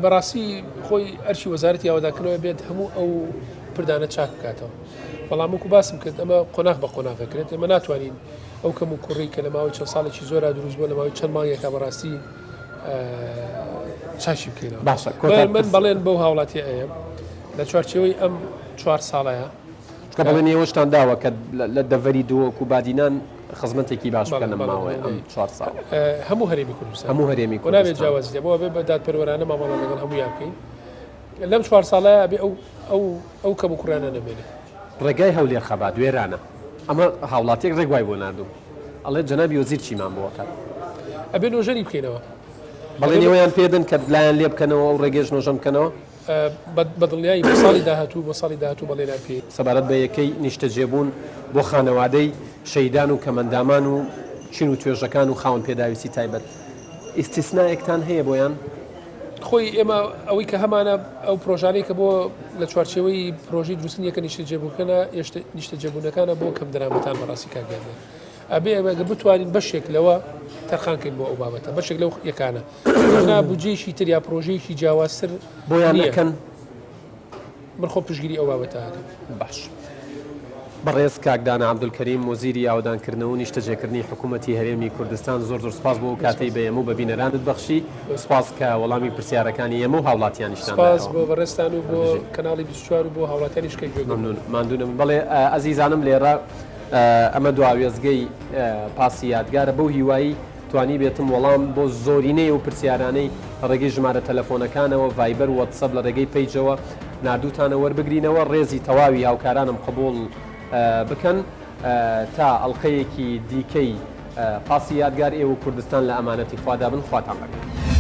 بەڕاستی خۆی ئەرشی وەزارەتی ئاودانکردنەوە بێت هەموو ئەو پردانە چاک بکاتەوە بەڵام وەکو باسم کرد ئەمە قۆناغ بە قۆناغەکرێت ئێمە ناتوانین ئەو کەم و کوڕی کە لە ماوەی چەند ساڵێکی زۆرا دروست بووە لە ماوەی چەند مانگێکە بەڕاستی چاشی بکەینەوە باشە من بەڵێن بەو هاوڵاتی ئەیە لە چوارچەوەی ئەم 4 ساڵەیە کە بەڵێن ئێوەشتان داوە کە لە دەڤەری دووەکو بادینان خزمەتێکی باش بکەن ماوەی ئەم 4 ساڵ هەموو هەرێمی کوردستان هەموو هەرێمی نابێت جیاوازی بۆ بێ بە دادپەروەرانە مامەڵە لەگەڵ هەموویان بکەین لەم 4 ساڵەیە بێ ئەو کەم و کوڕانە نەبێنێت ڕێگای هەولێر خەبا دوێرانە ئەمە هاوڵاتێک ڕێگوای بۆ نردوو ئەڵێ جەنابی وەزیر چیمان بۆکات ئەبێ نۆژەری بکەینەوە بەڵێن ئێوەیان پێدن کە لایەن لێ بکەنەوە و ڕێگەش نۆژەم بکەنەوە بەدڵنیایی بۆ ساڵی داهاتوو بەڵێنان پێ سەبارەت بە یەکەی نیشتەجێبوون بۆ خانەوادەی شەیدان و کەمەندامان و چین و توێژەکان و خاوەن پێداویستی تایبەت ئیسیسنایەکتان هەیە بۆیان خۆی ئێمە ئەوەی کە هەمانە ئەو پرۆژانەی کە بۆ لە چوارچەوەی پرۆژی دروستنیەکە نیشتە جێبووکەنە نیشتە جێبوونەکانە بۆ کەم دەرامەتان بەڕاستی کاگەێنێ ئەبێ ئەگە بتوانین بەشێک لەوە تەرخانکەین بۆ ئەو بابەتە بەشێک لەو یەکانە بجێشی تر یا پرۆژەیەکی جیاوازتر بۆیان یەکەن من خۆ پشگیری ئەو بابەتەکەم باش. بەڕێز کاکدانە عەبدولکەریم وەزیری ئاودانکردنەوە و نیشتەجێکردنی حکوومەتی هەرێمی کوردستان زۆر سوپاس بۆ کاتەی بە ئێمە و بەبینەرانت بەخشی سوپاس کە وەڵامی پرسیارەکانی ئێمە و هاوڵاتیانیشتان سپاس بۆ بەڕێستان و بۆ کەناڵی 24 و بۆ هاوڵاتیانیشکەی ماندونم بەڵێ ئەزیزانم لێرە ئەمە دواوێزگەی پاسی یادگارە بەو هیوایی توانی بێتم وەڵام بۆ زۆرینەی و پرسیارانەی ڕێگەی ژمارە تەلەفۆنەکانەوە ڤایبەر و واتسەپ لە ڕێگەی پەیجەوە نردووتانە وەربگرینەوە ڕێزی تەواوی هاوکارانم قبول بکەن تا ئەڵلقەیەکی دیکەی پاسی یادگار ئێوە کوردستان لە ئەمانەتی خوادا بن خواتان بەکەن.